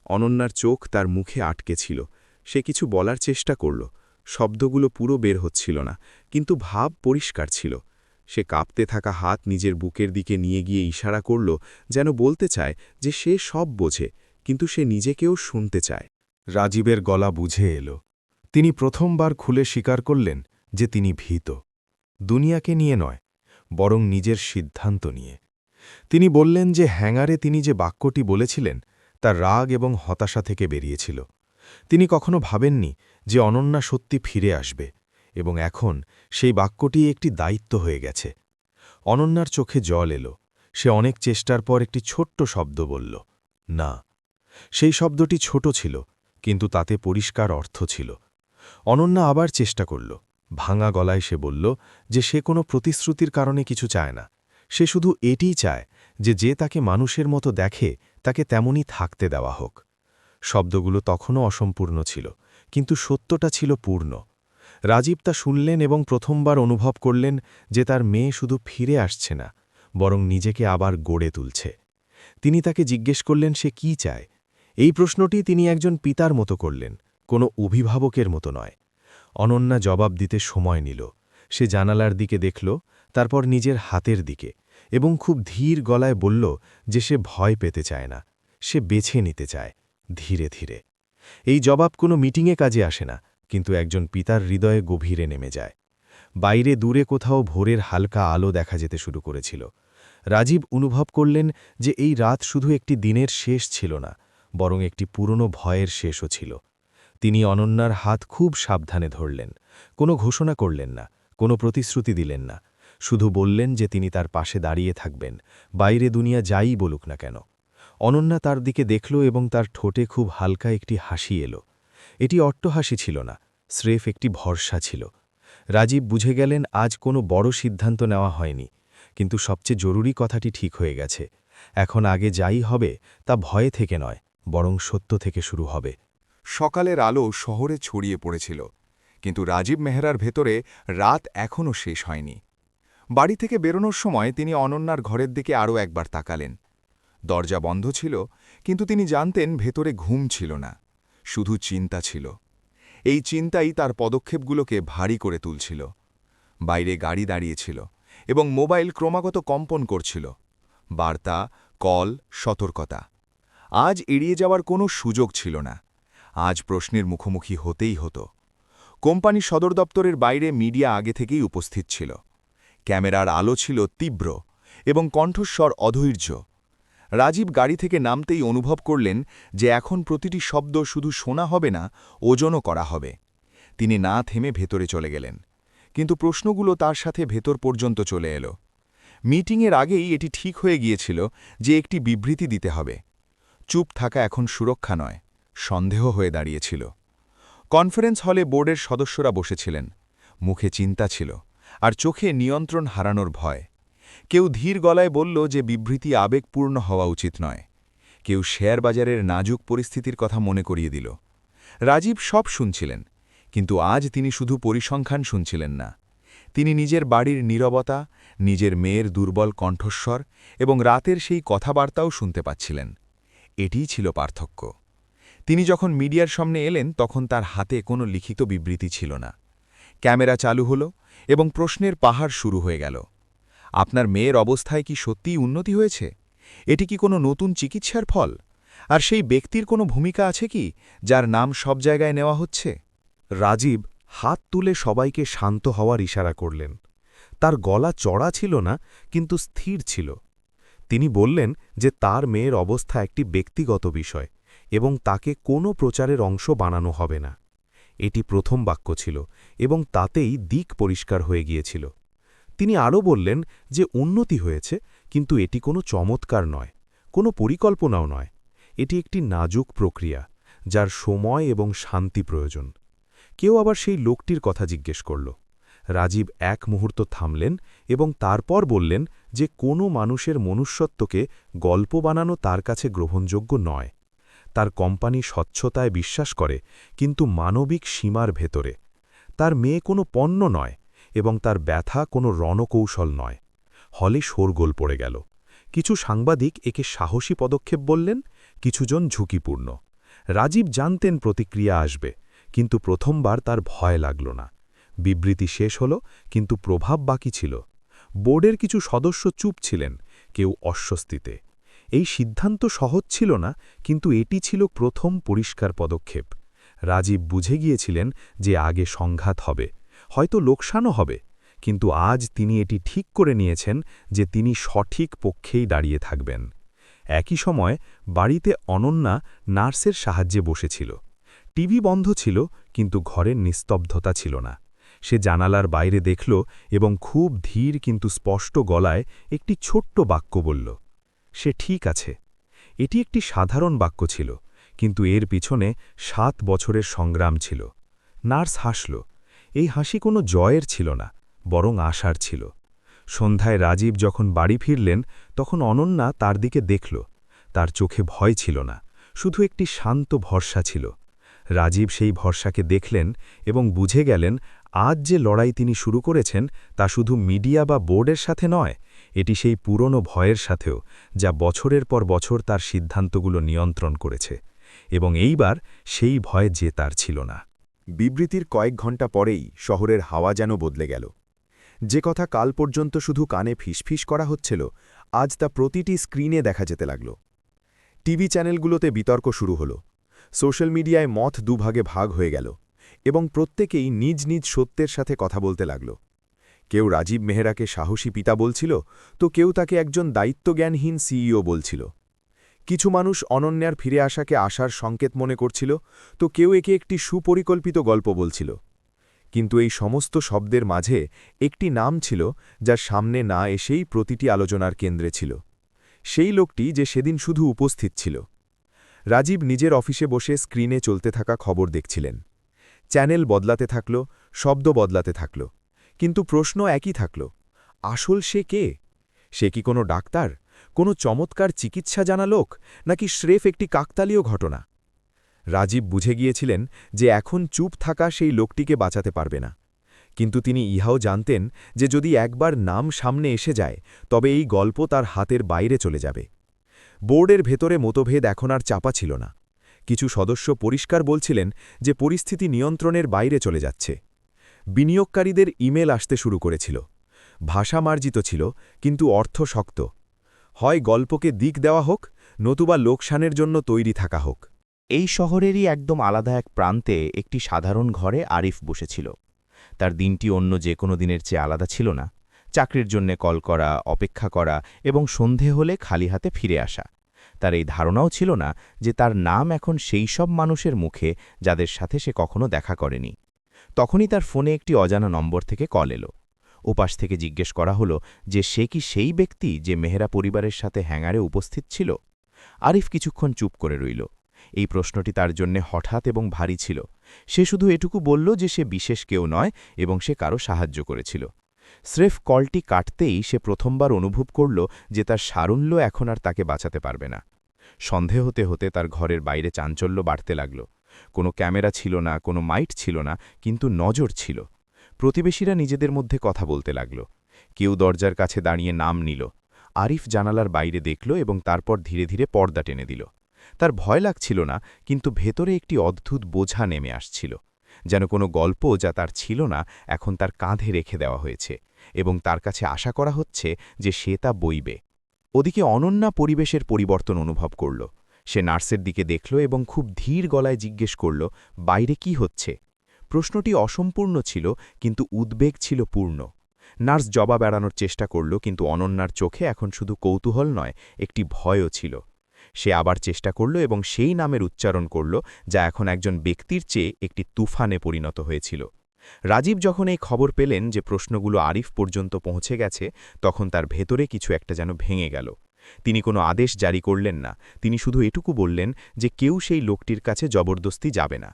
অনন্যার চোখ তার মুখে আটকে ছিল। সে কিছু বলার চেষ্টা করল। শব্দগুলো পুরো বের হচ্ছিল না, কিন্তু ভাব পরিষ্কার ছিল। সে কাঁপতে থাকা হাত নিজের বুকের দিকে নিয়ে গিয়ে ইশারা করল, যেন বলতে চায় যে সে সব বোঝে, কিন্তু সে নিজেকেও শুনতে চায়। রাজীবের গলা বুঝে এলো। তিনি প্রথমবার খুলে স্বীকার করলেন যে তিনি ভীত। দুনিয়াকে নিয়ে নয়, বরং নিজের সিদ্ধান্ত নিয়ে। তিনি বললেন যে হ্যাঙ্গারে তিনি যে বাক্যটি বলেছিলেন তার রাগ এবং হতাশা থেকে বেরিয়েছিল। তিনি কখনো ভাবেননি যে অনন্যা সত্যি ফিরে আসবে, এবং এখন সেই বাক্যটি একটি দায়িত্ব হয়ে গেছে। অনন্যার চোখে জল এলো। সে অনেক চেষ্টার পর একটি ছোট্ট শব্দ বলল, না। সেই শব্দটি ছোট ছিল, কিন্তু তাতে পরিষ্কার অর্থ ছিল। অনন্যা আবার চেষ্টা করল। ভাঙা গলায় সে বলল যে সে কোনো প্রতিশ্রুতির কারণে কিছু চায় না। সে শুধু এটিই চায় যে যে তাকে মানুষের মতো দেখে তাকে তেমনই থাকতে দেওয়া হোক। শব্দগুলো তখনও অসম্পূর্ণ ছিল, কিন্তু সত্যটা ছিল পূর্ণ। রাজীব তা শুনলেন এবং প্রথমবার অনুভব করলেন যে তার মেয়ে শুধু ফিরে আসছে না, বরং নিজেকে আবার গড়ে তুলছে। তিনি তাকে জিজ্ঞেস করলেন সে কি চায়। এই প্রশ্নটি তিনি একজন পিতার মতো করলেন, কোনো অভিভাবকের মতো নয়। অনন্যা জবাব দিতে সময় নিল। সে জানালার দিকে দেখল, তারপর নিজের হাতের দিকে, এবং খুব ধীর গলায় বলল যে সে ভয় পেতে চায় না, সে বেছে নিতে চায়, ধীরে ধীরে। এই জবাব কোনো মিটিংয়ে কাজে আসে না, কিন্তু একজন পিতার হৃদয়ে গভীরে নেমে যায়। বাইরে দূরে কোথাও ভোরের হালকা আলো দেখা যেতে শুরু করেছিল। রাজীব অনুভব করলেন যে এই রাত শুধু একটি দিনের শেষ ছিল না, বরং একটি পুরনো ভয়ের শেষও ছিল। তিনি অনন্যার হাত খুব সাবধানে ধরলেন, কোনো ঘোষণা করলেন না, কোনো প্রতিশ্রুতি দিলেন না, শুধু বললেন যে তিনি তার পাশে দাঁড়িয়ে থাকবেন, বাইরে দুনিয়া যাই বলুক না কেন। অনন্যা তার দিকে দেখল এবং তার ঠোঁটে খুব হালকা একটি হাসি এলো। এটি অট্টহাসি ছিল না, স্রেফ একটি ভরসা ছিল। রাজীব বুঝে গেলেন আজ কোনো বড় সিদ্ধান্ত নেওয়া হয়নি, কিন্তু সবচেয়ে জরুরি কথাটি ঠিক হয়ে গেছে। এখন আগে যাই হবে তা ভয়ে থেকে নয়, বরং সত্য থেকে শুরু হবে। সকালের আলো শহরে ছড়িয়ে পড়েছিল, কিন্তু রাজীব মেহরার ভেতরে রাত এখনও শেষ হয়নি। বাড়ি থেকে বেরোনোর সময় তিনি অনন্যার ঘরের দিকে আরও একবার তাকালেন। দরজা বন্ধ ছিল, কিন্তু তিনি জানতেন ভেতরে ঘুম ছিল না, শুধু চিন্তা ছিল। এই চিন্তাই তার পদক্ষেপগুলোকে ভারী করে তুলছিল। বাইরে গাড়ি দাঁড়িয়েছিল এবং মোবাইল ক্রমাগত কম্পন করছিল। বার্তা, কল, সতর্কতা। আজ এড়িয়ে যাওয়ার কোনো সুযোগ ছিল না। আজ প্রশ্নের মুখোমুখি হতেই হতো। কোম্পানি সদর দপ্তরের বাইরে মিডিয়া আগে থেকেই উপস্থিত ছিল। ক্যামেরার আলো ছিল তীব্র এবং কণ্ঠস্বর অধৈর্য। রাজীব গাড়ি থেকে নামতেই অনুভব করলেন যে এখন প্রতিটি শব্দ শুধু শোনা হবে না, ওজনও করা হবে। তিনি না থেমে ভেতরে চলে গেলেন, কিন্তু প্রশ্নগুলো তার সাথে ভেতর পর্যন্ত চলে এলো। মিটিংয়ের আগেই এটি ঠিক হয়ে গিয়েছিল যে একটি বিবৃতি দিতে হবে। চুপ থাকা এখন সুরক্ষা নয়, সন্দেহ হয়ে দাঁড়িয়েছিল। কনফারেন্স হলে বোর্ডের সদস্যরা বসেছিলেন। মুখে চিন্তা ছিল, আর চোখে নিয়ন্ত্রণ হারানোর ভয়। কেউ ধীর গলায় বলল যে বিবৃতি আবেগপূর্ণ হওয়া উচিত নয়। কেউ শেয়ার বাজারের নাজুক পরিস্থিতির কথা মনে করিয়ে দিল। রাজীব সব শুনছিলেন, কিন্তু আজ তিনি শুধু পরিসংখ্যান শুনছিলেন না। তিনি নিজের বাড়ির নীরবতা, নিজের মেয়ের দুর্বল কণ্ঠস্বর এবং রাতের সেই কথাবার্তাও শুনতে পাচ্ছিলেন। এটিই ছিল পার্থক্য। তিনি যখন মিডিয়ার সামনে এলেন তখন তার হাতে কোনো লিখিত বিবৃতি ছিল না। ক্যামেরা চালু হল এবং প্রশ্নের পাহাড় শুরু হয়ে গেল। আপনার মেয়ের অবস্থায় কি সত্যিই উন্নতি হয়েছে? এটি কি কোনো নতুন চিকিৎসার ফল? আর সেই ব্যক্তির কোনো ভূমিকা আছে কি, যার নাম সব জায়গায় নেওয়া হচ্ছে? রাজীব হাত তুলে সবাইকে শান্ত হওয়ার ইশারা করলেন। তার গলা চড়া ছিল না, কিন্তু স্থির ছিল। তিনি বললেন যে তার মেয়ের অবস্থা একটি ব্যক্তিগত বিষয় এবং তাকে কোনো প্রচারের অংশ বানানো হবে না। এটি প্রথম বাক্য ছিল এবং তাতেই দিক পরিষ্কার হয়ে গিয়েছিল। তিনি আরও বললেন যে উন্নতি হয়েছে, কিন্তু এটি কোনো চমৎকার নয়, কোনো পরিকল্পনাও নয়। এটি একটি নাজুক প্রক্রিয়া, যার সময় এবং শান্তি প্রয়োজন। কেউ আবার সেই লোকটির কথা জিজ্ঞেস করল। রাজীব এক মুহূর্ত থামলেন এবং তারপর বললেন যে কোনো মানুষের মনুষ্যত্বকে গল্প বানানো তার কাছে গ্রহণযোগ্য নয়। তার কোম্পানি স্বচ্ছতায় বিশ্বাস করে, কিন্তু মানবিক সীমার ভেতরে। তার মেয়ে কোনো পণ্য নয় এবং তার ব্যথা কোনো রণকৌশল নয়। হলে শোরগোল পড়ে গেল। কিছু সাংবাদিক একে সাহসী পদক্ষেপ বললেন, কিছুজন ঝুঁকিপূর্ণ। রাজীব জানতেন প্রতিক্রিয়া আসবে, কিন্তু প্রথমবার তার ভয় লাগল না। বিবৃতি শেষ হল, কিন্তু প্রভাব বাকি ছিল। বোর্ডের কিছু সদস্য চুপ ছিলেন, কেউ অস্বস্তিতে। এই সিদ্ধান্ত সহজ ছিল না, কিন্তু এটি ছিল প্রথম পরিষ্কার পদক্ষেপ। রাজীব বুঝে গিয়েছিলেন যে আগে সংঘাত হবে, হয়তো লোকসানও হবে, কিন্তু আজ তিনি এটি ঠিক করে নিয়েছেন যে তিনি সঠিক পক্ষেই দাঁড়িয়ে থাকবেন। একই সময় বাড়িতে অনন্যা নার্সের সাহায্যে বসেছিল। টিভি বন্ধ ছিল, কিন্তু ঘরের নিস্তব্ধতা ছিল না। সে জানালার বাইরে দেখল এবং খুব ধীর কিন্তু স্পষ্ট গলায় একটি ছোট্ট বাক্য বলল, সে ঠিক আছে। এটি একটি সাধারণ বাক্য ছিল, কিন্তু এর পিছনে 7 বছরের সংগ্রাম ছিল। নার্স হাসল। এই হাসি কোনো জয়ের ছিল না, বরং আশার ছিল। সন্ধ্যায় রাজীব যখন বাড়ি ফিরলেন, তখন অনন্যা তার দিকে দেখল। তার চোখে ভয় ছিল না, শুধু একটি শান্ত ভরসা ছিল। রাজীব সেই ভরসাকে দেখলেন এবং বুঝে গেলেন আজ যে লড়াই তিনি শুরু করেছেন তা শুধু মিডিয়া বা বোর্ডের সাথে নয়, এটি সেই পুরনো ভয়ের সাথেও, যা বছরের পর বছর তার সিদ্ধান্তগুলো নিয়ন্ত্রণ করেছে। এবং এইবার সেই ভয় জেতার ছিল না। বিবৃতির কয়েক ঘণ্টা পরেই শহরের হাওয়া যেন বদলে গেল। যে কথা কাল পর্যন্ত শুধু কানে ফিসফিস করা হচ্ছিল, আজ তা প্রতিটি স্ক্রিনে দেখা যেতে লাগল। টিভি চ্যানেলগুলোতে বিতর্ক শুরু হল, সোশ্যাল মিডিয়ায় মত দুভাগে ভাগ হয়ে গেল, এবং প্রত্যেকেই নিজ নিজ সত্যের সাথে কথা বলতে লাগল। কেউ রাজীব মেহরাকে সাহসী পিতা বলছিল, তো কেউ তাকে একজন দায়িত্বজ্ঞানহীন সিইও বলছিল। কিছু মানুষ অনন্যার ফিরে আসাকে আশার সংকেত মনে করছিল, তো কেউ একে একটি সুপরিকল্পিত গল্প বলছিল। কিন্তু এই সমস্ত শব্দের মাঝে একটি নাম ছিল, যার সামনে না এসেই প্রতিটি আলোচনার কেন্দ্রে ছিল। সেই লোকটি যে সেদিন শুধু উপস্থিত ছিল। রাজীব নিজের অফিসে বসে স্ক্রিনে চলতে থাকা খবর দেখছিলেন। চ্যানেল বদলাতে থাকল, শব্দ বদলাতে থাকল, কিন্তু প্রশ্ন একই থাকল, আসল সে কে? সে কি কোনো ডাক্তার, কোনো চমৎকার চিকিৎসা জানা লোক, নাকি স্রেফ একটি কাকতালীয় ঘটনা? রাজীব বুঝে গিয়েছিলেন যে এখন চুপ থাকা সেই লোকটিকে বাঁচাতে পারবে না, কিন্তু তিনি ইহাও জানতেন যে যদি একবার নাম সামনে এসে যায়, তবে এই গল্প তার হাতের বাইরে চলে যাবে। বোর্ডের ভেতরে মতভেদ এখন আর চাপা ছিল না। কিছু সদস্য পরিষ্কার বলছিলেন যে পরিস্থিতি নিয়ন্ত্রণের বাইরে চলে যাচ্ছে। বিনিয়োগকারীদের ইমেল আসতে শুরু করেছিল। ভাষা মার্জিত ছিল, কিন্তু অর্থ শক্ত। হয় গল্পকে দিক দেওয়া হোক, নতুবা লোকসানের জন্য তৈরি থাকা হোক। এই শহরেরই একদম আলাদা এক প্রান্তে একটি সাধারণ ঘরে আরিফ বসেছিল। তার দিনটি অন্য যে কোনো দিনের চেয়ে আলাদা ছিল না। চাকরির জন্যে কল করা, অপেক্ষা করা এবং সন্ধে হলে খালি হাতে ফিরে আসা। তার এই ধারণাও ছিল না যে তার নাম এখন সেই সব মানুষের মুখে যাদের সাথে সে কখনো দেখা করেনি। তখনই তার ফোনে একটি অজানা নম্বর থেকে কল এলো। ওপাশ থেকে জিজ্ঞেস করা হলো যে সে কি সেই ব্যক্তি যে মেহরা পরিবারের সাথে হ্যাঙ্গারে উপস্থিত ছিল। আরিফ কিছুক্ষণ চুপ করে রইল। এই প্রশ্নটি তার জন্যে হঠাৎ এবং ভারী ছিল। সে শুধু এটুকু বলল যে সে বিশেষ কেউ নয় এবং সে কারো সাহায্য করেছিল। স্রেফ কলটি কাটতেই সে প্রথমবার অনুভব করল যে তার সারল্য এখন আর তাকে বাঁচাতে পারবে না। সন্ধে হতে হতে তার ঘরের বাইরে চাঞ্চল্য বাড়তে লাগল। কোনো ক্যামেরা ছিল না, কোনো মাইট ছিল না, কিন্তু নজর ছিল। প্রতিবেশীরা নিজেদের মধ্যে কথা বলতে লাগল। কেউ দরজার কাছে দাঁড়িয়ে নাম নিল। আরিফ জানালার বাইরে দেখল এবং তারপর ধীরে ধীরে পর্দা টেনে দিল। তার ভয় লাগছিল না, কিন্তু ভেতরে একটি অদ্ভুত বোঝা নেমে আসছিল। যেন কোনো গল্প যা তার ছিল না এখন তার কাঁধে রেখে দেওয়া হয়েছে, এবং তার কাছে আশা করা হচ্ছে যে সে তা বইবে। ওদিকে অনন্যা পরিবেশের পরিবর্তন অনুভব করল। সে নার্সের দিকে দেখল এবং খুব ধীর গলায় জিজ্ঞেস করল, বাইরে কি হচ্ছে? প্রশ্নটি অসম্পূর্ণ ছিল, কিন্তু উদ্বেগ ছিল পূর্ণ। নার্স জবাব এড়ানোর চেষ্টা করল, কিন্তু অনন্যার চোখে এখন শুধু কৌতূহল নয়, একটি ভয়ও ছিল। সে আবার চেষ্টা করল এবং সেই নামের উচ্চারণ করল, যা এখন একজন ব্যক্তির চেয়ে একটি তুফানে পরিণত হয়েছিল। রাজীব যখন এই খবর পেলেন যে প্রশ্নগুলো আরিফ পর্যন্ত পৌঁছে গেছে, তখন তার ভেতরে কিছু একটা যেন ভেঙে গেল। তিনি কোনো আদেশ জারি করলেন না, তিনি শুধু এটুকু বললেন যে কেউ সেই লোকটির কাছে জবরদস্তি যাবে না।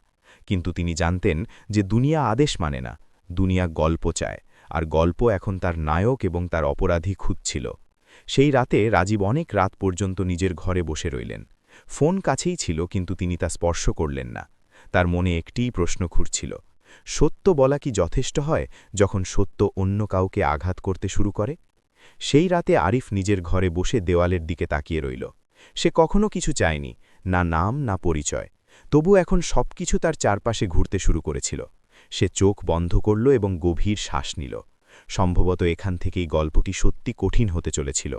কিন্তু তিনি জানতেন যে দুনিয়া আদেশ মানে না, দুনিয়া গল্প চায়, আর গল্প এখন তার নায়ক এবং তার অপরাধী খুঁজছিল। সেই রাতে রাজীব অনেক রাত পর্যন্ত নিজের ঘরে বসে রইলেন। ফোন কাছেই ছিল, কিন্তু তিনি তা স্পর্শ করলেন না। তার মনে একটিই প্রশ্ন ঘুরছিল, সত্য বলা কি যথেষ্ট হয় যখন সত্য অন্য কাউকে আঘাত করতে শুরু করে? সেই রাতে আরিফ নিজের ঘরে বসে দেওয়ালের দিকে তাকিয়ে রইল। সে কখনো কিছু চায়নি, না নাম না পরিচয়। তবু এখন সবকিছু তার চারপাশে ঘুরতে শুরু করেছিল। সে চোখ বন্ধ করল এবং গভীর শ্বাস নিল। সম্ভবত এখান থেকেই গল্পটি সত্যি কঠিন হতে চলেছিল,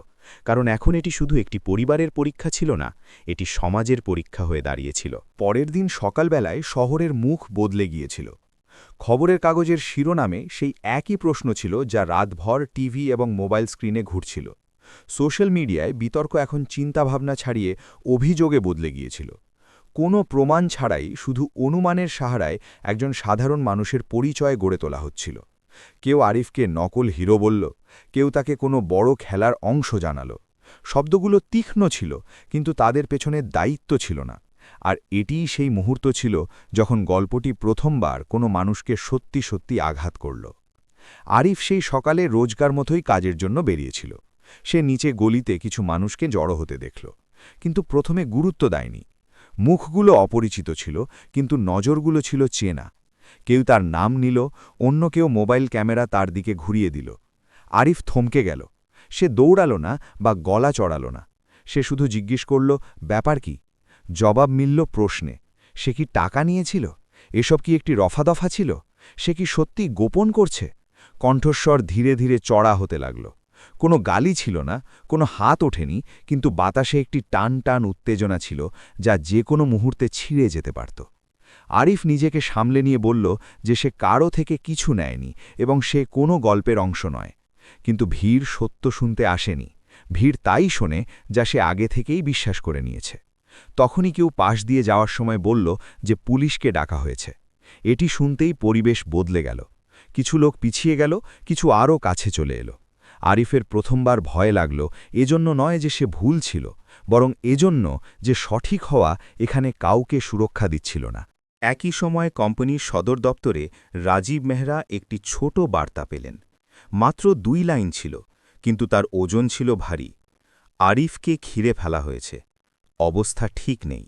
কারণ এখন এটি শুধু একটি পরিবারের পরীক্ষা ছিল না, এটি সমাজের পরীক্ষা হয়ে দাঁড়িয়েছিল। পরের দিন সকালবেলায় শহরের মুখ বদলে গিয়েছিল। খবরের কাগজের শিরোনামে সেই একই প্রশ্ন ছিল যা রাতভর টিভি এবং মোবাইল স্ক্রিনে ঘুরছিল। সোশ্যাল মিডিয়ায় বিতর্ক এখন চিন্তাভাবনা ছাড়িয়ে অভিযোগে বদলে গিয়েছিল। কোনো প্রমাণ ছাড়াই শুধু অনুমানের সাহারায় একজন সাধারণ মানুষের পরিচয় গড়ে তোলা হচ্ছিল। কেউ আরিফকে নকল হিরো বলল, কেউ তাকে কোনো বড় খেলার অংশ জানাল। শব্দগুলো তীক্ষ্ণ ছিল, কিন্তু তাদের পেছনে দায়িত্ব ছিল না। আর এটিই সেই মুহূর্ত ছিল যখন গল্পটি প্রথমবার কোনো মানুষকে সত্যি সত্যি আঘাত করল। আরিফ সেই সকালে রোজগার মতোই কাজের জন্য বেরিয়েছিল। সে নিচে গলিতে কিছু মানুষকে জড়ো হতে দেখল, কিন্তু প্রথমে গুরুত্ব দেয়নি। মুখগুলো অপরিচিত ছিল, কিন্তু নজরগুলো ছিল চেনা। কেউ তার নাম নিল, অন্য কেউ মোবাইল ক্যামেরা তার দিকে ঘুরিয়ে দিল। আরিফ থমকে গেল। সে দৌড়াল না বা গলা চড়াল না। সে শুধু জিজ্ঞেস করল, ব্যাপার কি? জবাব মিলল প্রশ্নে। সে কি টাকা নিয়েছিল? এসব কি একটি রফাদফা ছিল? সে কি সত্যি গোপন করছে? কণ্ঠস্বর ধীরে ধীরে চড়া হতে লাগল। কোনো গালি ছিল না, কোনো হাত ওঠেনি, কিন্তু বাতাসে একটি টান টান উত্তেজনা ছিল যা যে কোনো মুহূর্তে ছিঁড়ে যেতে পারত। আরিফ নিজেকে সামলে নিয়ে বলল যে সে কারো থেকে কিছু নেয়নি এবং সে কোনো গল্পের অংশ নয়। কিন্তু ভিড় সত্য শুনতে আসেনি। ভিড় তাই শোনে যা সে আগে থেকেই বিশ্বাস করে নিয়েছে। তখনই কেউ পাশ দিয়ে যাওয়ার সময় বলল যে পুলিশকে ডাকা হয়েছে। এটি শুনতেই পরিবেশ বদলে গেল। কিছু লোক পিছিয়ে গেল, কিছু আরও কাছে চলে এলো। আরিফের প্রথমবার ভয় লাগল, এজন্য নয় যে সে ভুল ছিল, বরং এজন্য যে সঠিক হওয়া এখানে কাউকে সুরক্ষা দিচ্ছিল না। একই সময় কোম্পানির সদর দপ্তরে রাজীব মেহরা একটি ছোট বার্তা পেলেন। মাত্র 2 লাইন ছিল, কিন্তু তার ওজন ছিল ভারী। আরিফকে ঘিরে ফেলা হয়েছে। অবস্থা ঠিক নেই।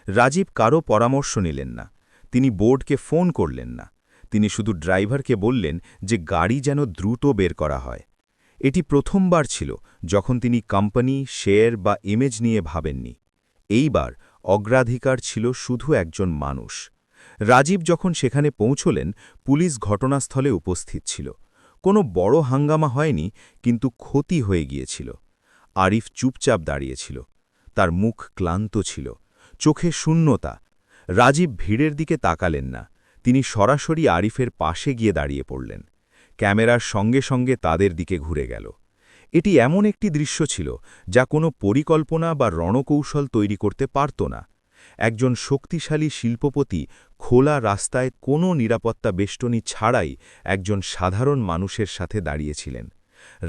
রাজীব কারও পরামর্শ নিলেন না। তিনি বোর্ডকে ফোন করলেন না। তিনি শুধু ড্রাইভারকে বললেন যে গাড়ি যেন দ্রুত বের করা হয়। এটি প্রথমবার ছিল যখন তিনি কোম্পানি, শেয়ার বা ইমেজ নিয়ে ভাবেননি। এইবার অগ্রাধিকার ছিল শুধু একজন মানুষ। রাজীব যখন সেখানে পৌঁছলেন, পুলিশ ঘটনাস্থলে উপস্থিত ছিল। কোনো বড় হাঙ্গামা হয়নি, কিন্তু ক্ষতি হয়ে গিয়েছিল। আরিফ চুপচাপ দাঁড়িয়েছিল। তার মুখ ক্লান্ত ছিল, চোখে শূন্যতা। রাজীব ভিড়ের দিকে তাকালেন না। তিনি সরাসরি আরিফের পাশে গিয়ে দাঁড়িয়ে পড়লেন। ক্যামেরার সঙ্গে সঙ্গে তাদের দিকে ঘুরে গেল। এটি এমন একটি দৃশ্য ছিল যা কোনো পরিকল্পনা বা রণকৌশল তৈরি করতে পারত না। একজন শক্তিশালী শিল্পপতি খোলা রাস্তায় কোনো নিরাপত্তা বেষ্টনী ছাড়াই একজন সাধারণ মানুষের সাথে দাঁড়িয়েছিলেন।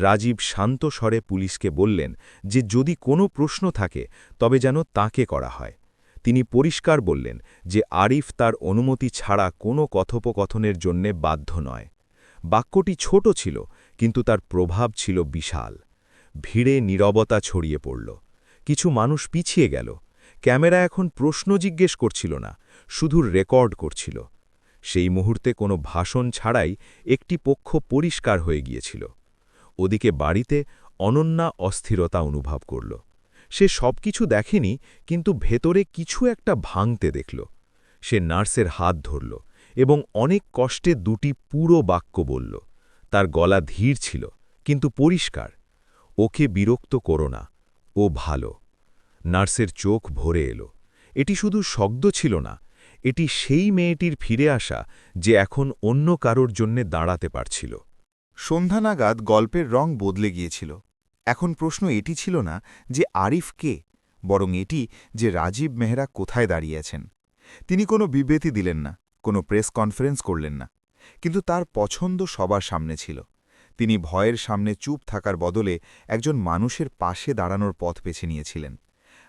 রাজীব শান্ত স্বরে পুলিশকে বললেন যে যদি কোনো প্রশ্ন থাকে তবে যেন তাকে করা হয়। তিনি পরিষ্কার বললেন যে আরিফ তার অনুমতি ছাড়া কোনো কথোপকথনের জন্যে বাধ্য নয়। বাক্যটি ছোট ছিল, কিন্তু তার প্রভাব ছিল বিশাল। ভিড়ে নীরবতা ছড়িয়ে পড়ল। কিছু মানুষ পিছিয়ে গেল। ক্যামেরা এখন প্রশ্ন জিজ্ঞেস করছিল না, শুধু রেকর্ড করছিল। সেই মুহূর্তে কোনো ভাষণ ছাড়াই একটি পক্ষ পরিষ্কার হয়ে গিয়েছিল। ওদিকে বাড়িতে অনন্যা অস্থিরতা অনুভব করল। সে সবকিছু দেখেনি, কিন্তু ভেতরে কিছু একটা ভাঙতে দেখল। সে নার্সের হাত ধরল এবং অনেক কষ্টে 2টি পুরো বাক্য বলল। তার গলা ধীর ছিল, কিন্তু পরিষ্কার। ওকে বিরক্ত করো না, ও ভালো। নার্সের চোখ ভরে এলো। এটি শুধু শব্দ ছিল না, এটি সেই মেয়েটির ফিরে আসা যে এখন অন্য কারোর জন্যে দাঁড়াতে পারছিল। সন্ধ্যা নাগাদ গল্পের রং বদলে গিয়েছিল। এখন প্রশ্ন এটি ছিল না যে আরিফ কে, বরং এটি যে রাজীব মেহরা কোথায় দাঁড়িয়েছেন। তিনি কোনো বিবৃতি দিলেন না, কোনো প্রেস কনফারেন্স করলেন না, কিন্তু তার পছন্দ সবার সামনে ছিল। তিনি ভয়ের সামনে চুপ থাকার বদলে একজন মানুষের পাশে দাঁড়ানোর পথ বেছে নিয়েছিলেন।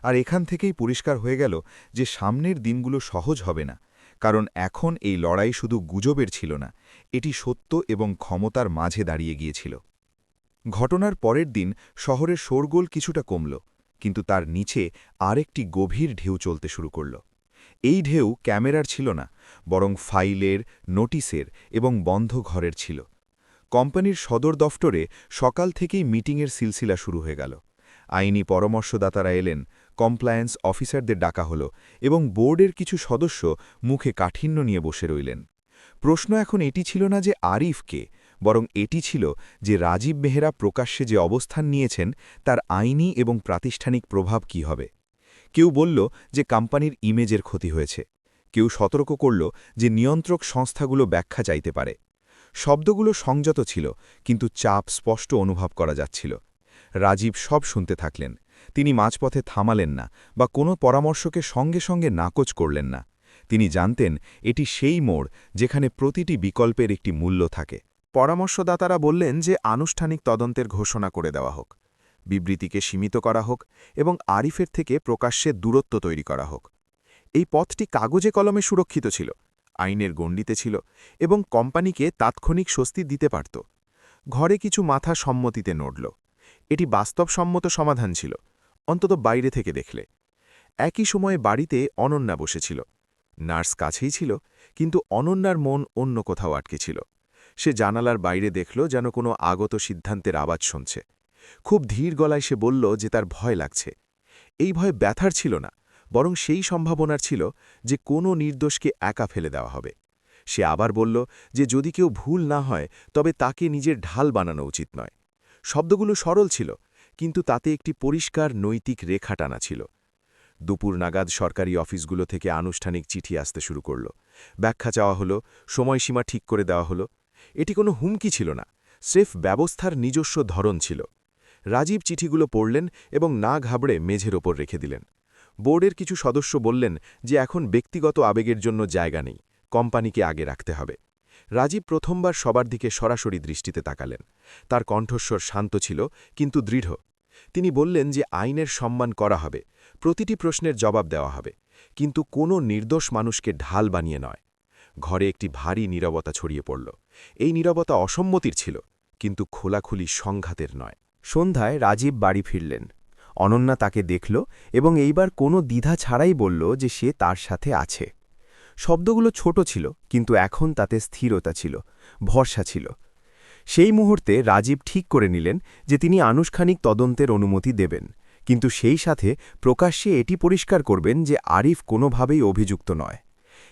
আর এখান থেকেই পরিষ্কার হয়ে গেল যে সামনের দিনগুলো সহজ হবে না, কারণ এখন এই লড়াই শুধু গুজবের ছিল না, এটি সত্য এবং ক্ষমতার মাঝে দাঁড়িয়ে গিয়েছিল। ঘটনার পরের দিন শহরের শোরগোল কিছুটা কমল, কিন্তু তার নিচে আরেকটি গভীর ঢেউ চলতে শুরু করল। এই ঢেউ ক্যামেরার ছিল না, বরং ফাইলের, নোটিসের এবং বন্ধ ঘরের ছিল। কোম্পানির সদর দফতরে সকাল থেকেই মিটিংয়ের সিলসিলা শুরু হয়ে গেল। আইনি পরামর্শদাতারা এলেন, কমপ্লায়েন্স অফিসারদের ডাকা হল এবং বোর্ডের কিছু সদস্য মুখে কাঠিন্য নিয়ে বসে রইলেন। প্রশ্ন এখন এটি ছিল না যে আরিফ কে, বরং এটি ছিল যে রাজীব মেহরা প্রকাশ্যে যে অবস্থান নিয়েছেন তার আইনি এবং প্রাতিষ্ঠানিক প্রভাব কী হবে। কেউ বলল যে কোম্পানির ইমেজের ক্ষতি হয়েছে, কেউ সতর্ক করল যে নিয়ন্ত্রক সংস্থাগুলো ব্যাখ্যা চাইতে পারে। শব্দগুলো সংযত ছিল, কিন্তু চাপ স্পষ্ট অনুভব করা যাচ্ছিল। রাজীব সব শুনতে থাকলেন। তিনি মাঝপথে থামালেন না বা কোনো পরামর্শকে সঙ্গে সঙ্গে নাকচ করলেন না। তিনি জানতেন এটি সেই মোড় যেখানে প্রতিটি বিকল্পের একটি মূল্য থাকে। পরামর্শদাতারা বললেন যে আনুষ্ঠানিক তদন্তের ঘোষণা করে দেওয়া হোক, বিবৃতিকে সীমিত করা হোক এবং আরিফের থেকে প্রকাশ্যে দূরত্ব তৈরি করা হোক। এই পথটি কাগজে কলমে সুরক্ষিত ছিল, আইনের গণ্ডিতে ছিল এবং কোম্পানিকে তাৎক্ষণিক স্বস্তি দিতে পারত। ঘরে কিছু মাথা সম্মতিতে নড়ল। এটি বাস্তবসম্মত সমাধান ছিল, অন্তত বাইরে থেকে দেখলে। একই সময়ে বাড়িতে অনন্যা বসেছিল। নার্স কাছেই ছিল, কিন্তু অনন্যার মন অন্য কোথাও আটকে ছিল। সে জানালার বাইরে দেখল যেন কোনো আগত সিদ্ধান্তের আওয়াজ শুনছে। খুব ধীর গলায় সে বলল যে তার ভয় লাগছে। এই ভয় ব্যথার ছিল না, বরং সেই সম্ভাবনার ছিল যে কোনো নির্দোষকে একা ফেলে দেওয়া হবে। সে আবার বলল যে যদি কেউ ভুল না হয় তবে তাকে নিজের ঢাল বানানো উচিত নয়। শব্দগুলো সরল ছিল, কিন্তু তাতে একটি পরিষ্কার নৈতিক রেখা টানা ছিল। দুপুর নাগাদ সরকারি অফিসগুলো থেকে আনুষ্ঠানিক চিঠি আসতে শুরু করল। ব্যাখ্যা চাওয়া হলো, সময়সীমা ঠিক করে দেওয়া হলো। এটি কোনো হুমকি ছিল না, স্রেফ ব্যবস্থার নিজস্ব ধরন ছিল। রাজীব চিঠিগুলো পড়লেন এবং না ঘাবড়ে মেঝের ওপর রেখে দিলেন। বোর্ডের কিছু সদস্য বললেন যে এখন ব্যক্তিগত আবেগের জন্য জায়গা নেই, কোম্পানিকে আগে রাখতে হবে। রাজীব প্রথমবার সবার দিকে সরাসরি দৃষ্টিতে তাকালেন। তার কণ্ঠস্বর শান্ত ছিল, কিন্তু দৃঢ়। তিনি বললেন যে আইনের সম্মান করা হবে, প্রতিটি প্রশ্নের জবাব দেওয়া হবে, কিন্তু কোনো নির্দোষ মানুষকে ঢাল বানিয়ে নয়। ঘরে একটি ভারী নীরবতা ছড়িয়ে পড়ল। এই নীরবতা অসম্মতির ছিল, কিন্তু খোলাখুলি সংঘাতের নয়। সন্ধ্যায় রাজীব বাড়ি ফিরলেন। অনন্যা তাকে দেখল এবং এইবার কোনো দ্বিধা ছাড়াই বলল যে সে তার সাথে আছে। শব্দগুলো ছোট ছিল, কিন্তু এখন তাতে স্থিরতা ছিল, ভরসা ছিল। সেই মুহূর্তে রাজীব ঠিক করে নিলেন যে তিনি আনুষ্ঠানিক তদন্তের অনুমতি দেবেন, কিন্তু সেই সাথে প্রকাশ্যে এটি পরিষ্কার করবেন যে আরিফ কোনোভাবেই অভিযুক্ত নয়।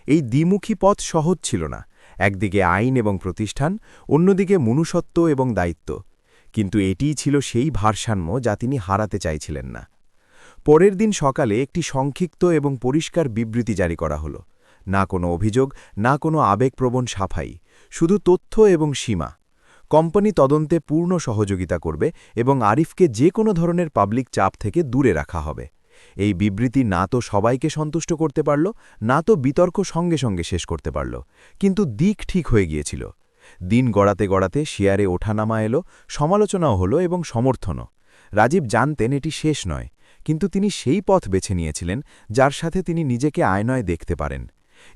এই দ্বিমুখী পথ সহজ ছিল না, একদিকে আইন এবং প্রতিষ্ঠান, অন্যদিকে মনুষ্যত্ব এবং দায়িত্ব। কিন্তু এটিই ছিল সেই ভারসাম্য যা তিনি হারাতে চাইছিলেন না। পরের দিন সকালে একটি সংক্ষিপ্ত এবং পরিষ্কার বিবৃতি জারি করা হলো। না কোনো অভিযোগ, না কোনো আবেগপ্রবণ সাফাই, শুধু তথ্য এবং সীমা। কোম্পানি তদন্তে পূর্ণ সহযোগিতা করবে এবং আরিফকে যে কোনো ধরনের পাবলিক চাপ থেকে দূরে রাখা হবে। এই বিবৃতি না তো সবাইকে সন্তুষ্ট করতে পারল, না তো বিতর্ক সঙ্গে সঙ্গে শেষ করতে পারল, কিন্তু দিক ঠিক হয়ে গিয়েছিল। দিন গড়াতে গড়াতে শেয়ারে ওঠানামা এলো, সমালোচনাও হলো এবং সমর্থনও। রাজীব জানতেন এটি শেষ নয়, কিন্তু তিনি সেই পথ বেছে নিয়েছিলেন যার সাথে তিনি নিজেকে আয়নায় দেখতে পারেন।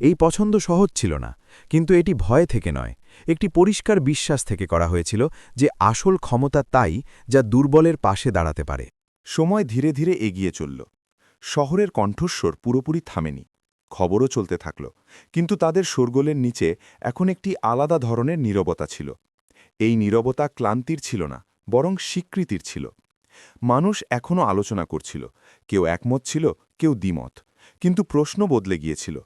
এই পছন্দ সহজ ছিল না, কিন্তু এটি ভয় থেকে নয়, একটি পরিষ্কার বিশ্বাস থেকে করা হয়েছিল যে আসল ক্ষমতা তাই যা দুর্বলের পাশে দাঁড়াতে পারে। সময় ধীরে ধীরে এগিয়ে চলল। শহরের কণ্ঠস্বর পুরোপুরি থামেনি, খবরও চলতে থাকল, কিন্তু তাদের শোরগোলের নিচে এখন একটি আলাদা ধরনের নীরবতা ছিল। এই নীরবতা ক্লান্তির ছিল না, বরং স্বীকৃতির ছিল। মানুষ এখনও আলোচনা করছিল, কেউ একমত ছিল, কেউ দ্বিমত, কিন্তু প্রশ্ন বদলে গিয়েছিল।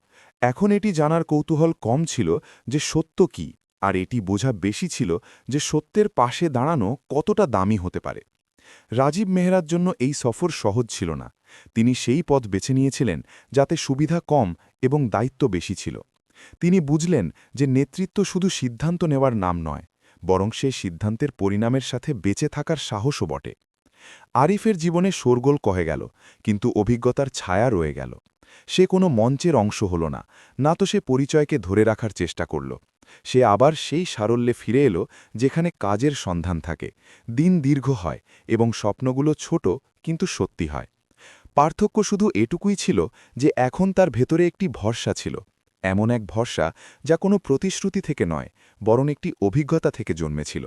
এখন এটি জানার কৌতূহল কম ছিল যে সত্য কি, আর এটি বোঝা বেশি ছিল যে সত্যের পাশে দাঁড়ানো কতটা দামি হতে পারে। রাজীব মেহরার জন্য এই সফর সহজ ছিল না। তিনি সেই পথ বেছে নিয়েছিলেন যাতে সুবিধা কম এবং দায়িত্ব বেশি ছিল। তিনি বুঝলেন যে নেতৃত্ব শুধু সিদ্ধান্ত নেওয়ার নাম নয়, বরং সেই সিদ্ধান্তের পরিণামের সাথে বেঁচে থাকার সাহসও বটে। আরিফের জীবনে শোরগোল কহে গেল, কিন্তু অভিজ্ঞতার ছায়া রয়ে গেল। সে কোনো মঞ্চের অংশ হল না, না তো সে পরিচয়কে ধরে রাখার চেষ্টা করল। সে আবার সেই সারল্যে ফিরে এলো যেখানে কাজের সন্ধান থাকে, দিন দীর্ঘ হয় এবং স্বপ্নগুলো ছোট কিন্তু সত্যি হয়। পার্থক্য শুধু এটুকুই ছিল যে এখন তার ভেতরে একটি ভরসা ছিল, এমন এক ভরসা যা কোনো প্রতিশ্রুতি থেকে নয়, বরং একটি অভিজ্ঞতা থেকে জন্মেছিল।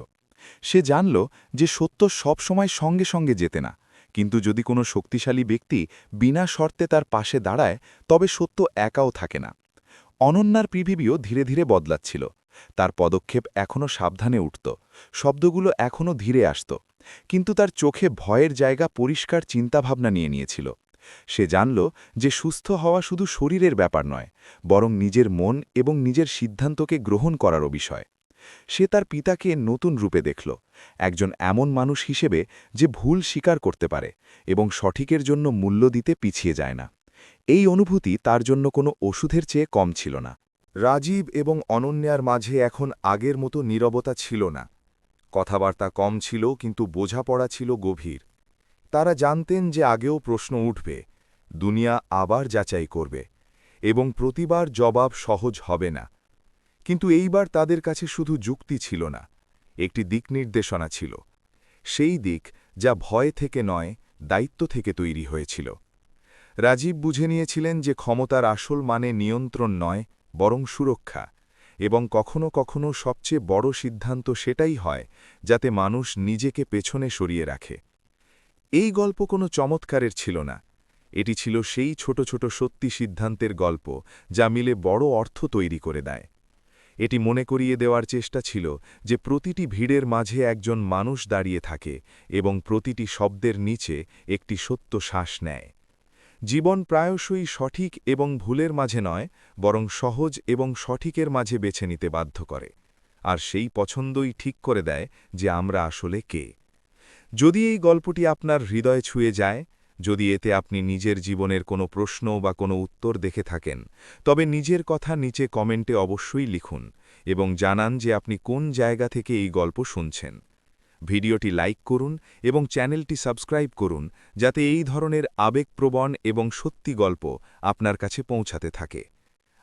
সে জানল যে সত্য সব সময় সঙ্গে সঙ্গে যেতে না, কিন্তু যদি কোনো শক্তিশালী ব্যক্তি বিনা শর্তে তার পাশে দাঁড়ায় তবে সত্য একাও থাকে না। অনন্যার পৃথিবীও ধীরে ধীরে বদলাচ্ছিল। তার পদক্ষেপ এখনও সাবধানে উঠত, শব্দগুলো এখনও ধীরে আসত, কিন্তু তার চোখে ভয়ের জায়গা পরিষ্কার চিন্তাভাবনা নিয়ে নিয়েছিল। সে জানল যে সুস্থ হওয়া শুধু শরীরের ব্যাপার নয়, বরং নিজের মন এবং নিজের সিদ্ধান্তকে গ্রহণ করারও বিষয়। সে তার পিতাকে নতুন রূপে দেখল, একজন এমন মানুষ হিসেবে যে ভুল স্বীকার করতে পারে এবং সঠিকের জন্য মূল্য দিতে পিছিয়ে যায় না। এই অনুভূতি তার জন্য কোনো ওষুধের চেয়ে কম ছিল না। রাজীব এবং অনন্যার মাঝে এখন আগের মতো নীরবতা ছিল না। কথাবার্তা কম ছিল, কিন্তু বোঝাপড়া ছিল গভীর। তারা জানতেন যে আগেও প্রশ্ন উঠবে, দুনিয়া আবার যাচাই করবে, এবং প্রতিবার জবাব সহজ হবে না। কিন্তু এইবার তাদের কাছে শুধু যুক্তি ছিল না, একটি দিকনির্দেশনা ছিল। সেই দিক যা ভয় থেকে নয়, দায়িত্ব থেকে তৈরি হয়েছিল। রাজীব বুঝে নিয়েছিলেন যে ক্ষমতার আসল মানে নিয়ন্ত্রণ নয়, বরং সুরক্ষা, এবং কখনো কখনো সবচেয়ে বড় সিদ্ধান্ত সেটাই হয় যাতে মানুষ নিজেকে পেছনে সরিয়ে রাখে। এই গল্প কোনো চমৎকারের ছিল না, এটি ছিল সেই ছোট ছোট সত্যি সিদ্ধান্তের গল্প যা মিলে বড় অর্থ তৈরি করে দেয়। এটি মনে করিয়ে দেওয়ার চেষ্টা ছিল যে প্রতিটি ভিড়ের মাঝে একজন মানুষ দাঁড়িয়ে থাকে এবং প্রতিটি শব্দের নিচে একটি সত্য শ্বাস নেয়। জীবন প্রায়শই সঠিক এবং ভুলের মাঝে নয়, বরং সহজ এবং সঠিকের মাঝে বেছে নিতে বাধ্য করে, আর সেই পছন্দই ঠিক করে দেয় যে আমরা আসলে কে। যদি এই গল্পটি আপনার হৃদয় ছুঁয়ে যায়, যদি এতে আপনি নিজের জীবনের কোনো প্রশ্ন বা কোনো উত্তর দেখে থাকেন, তবে নিজের কথা নিচে কমেন্টে অবশ্যই লিখুন এবং জানান যে আপনি কোন জায়গা থেকে এই গল্প শুনছেন। ভিডিওটি লাইক করুন এবং চ্যানেলটি সাবস্ক্রাইব করুন, যাতে এই ধরনের আবেগপ্রবণ এবং সত্যি গল্প আপনার কাছে পৌঁছাতে থাকে।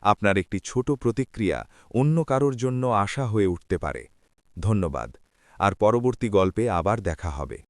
আপনার একটি ছোট প্রতিক্রিয়া অন্য কারোর জন্য আশা হয়ে উঠতে পারে। ধন্যবাদ, আর পরবর্তী গল্পে আবার দেখা হবে।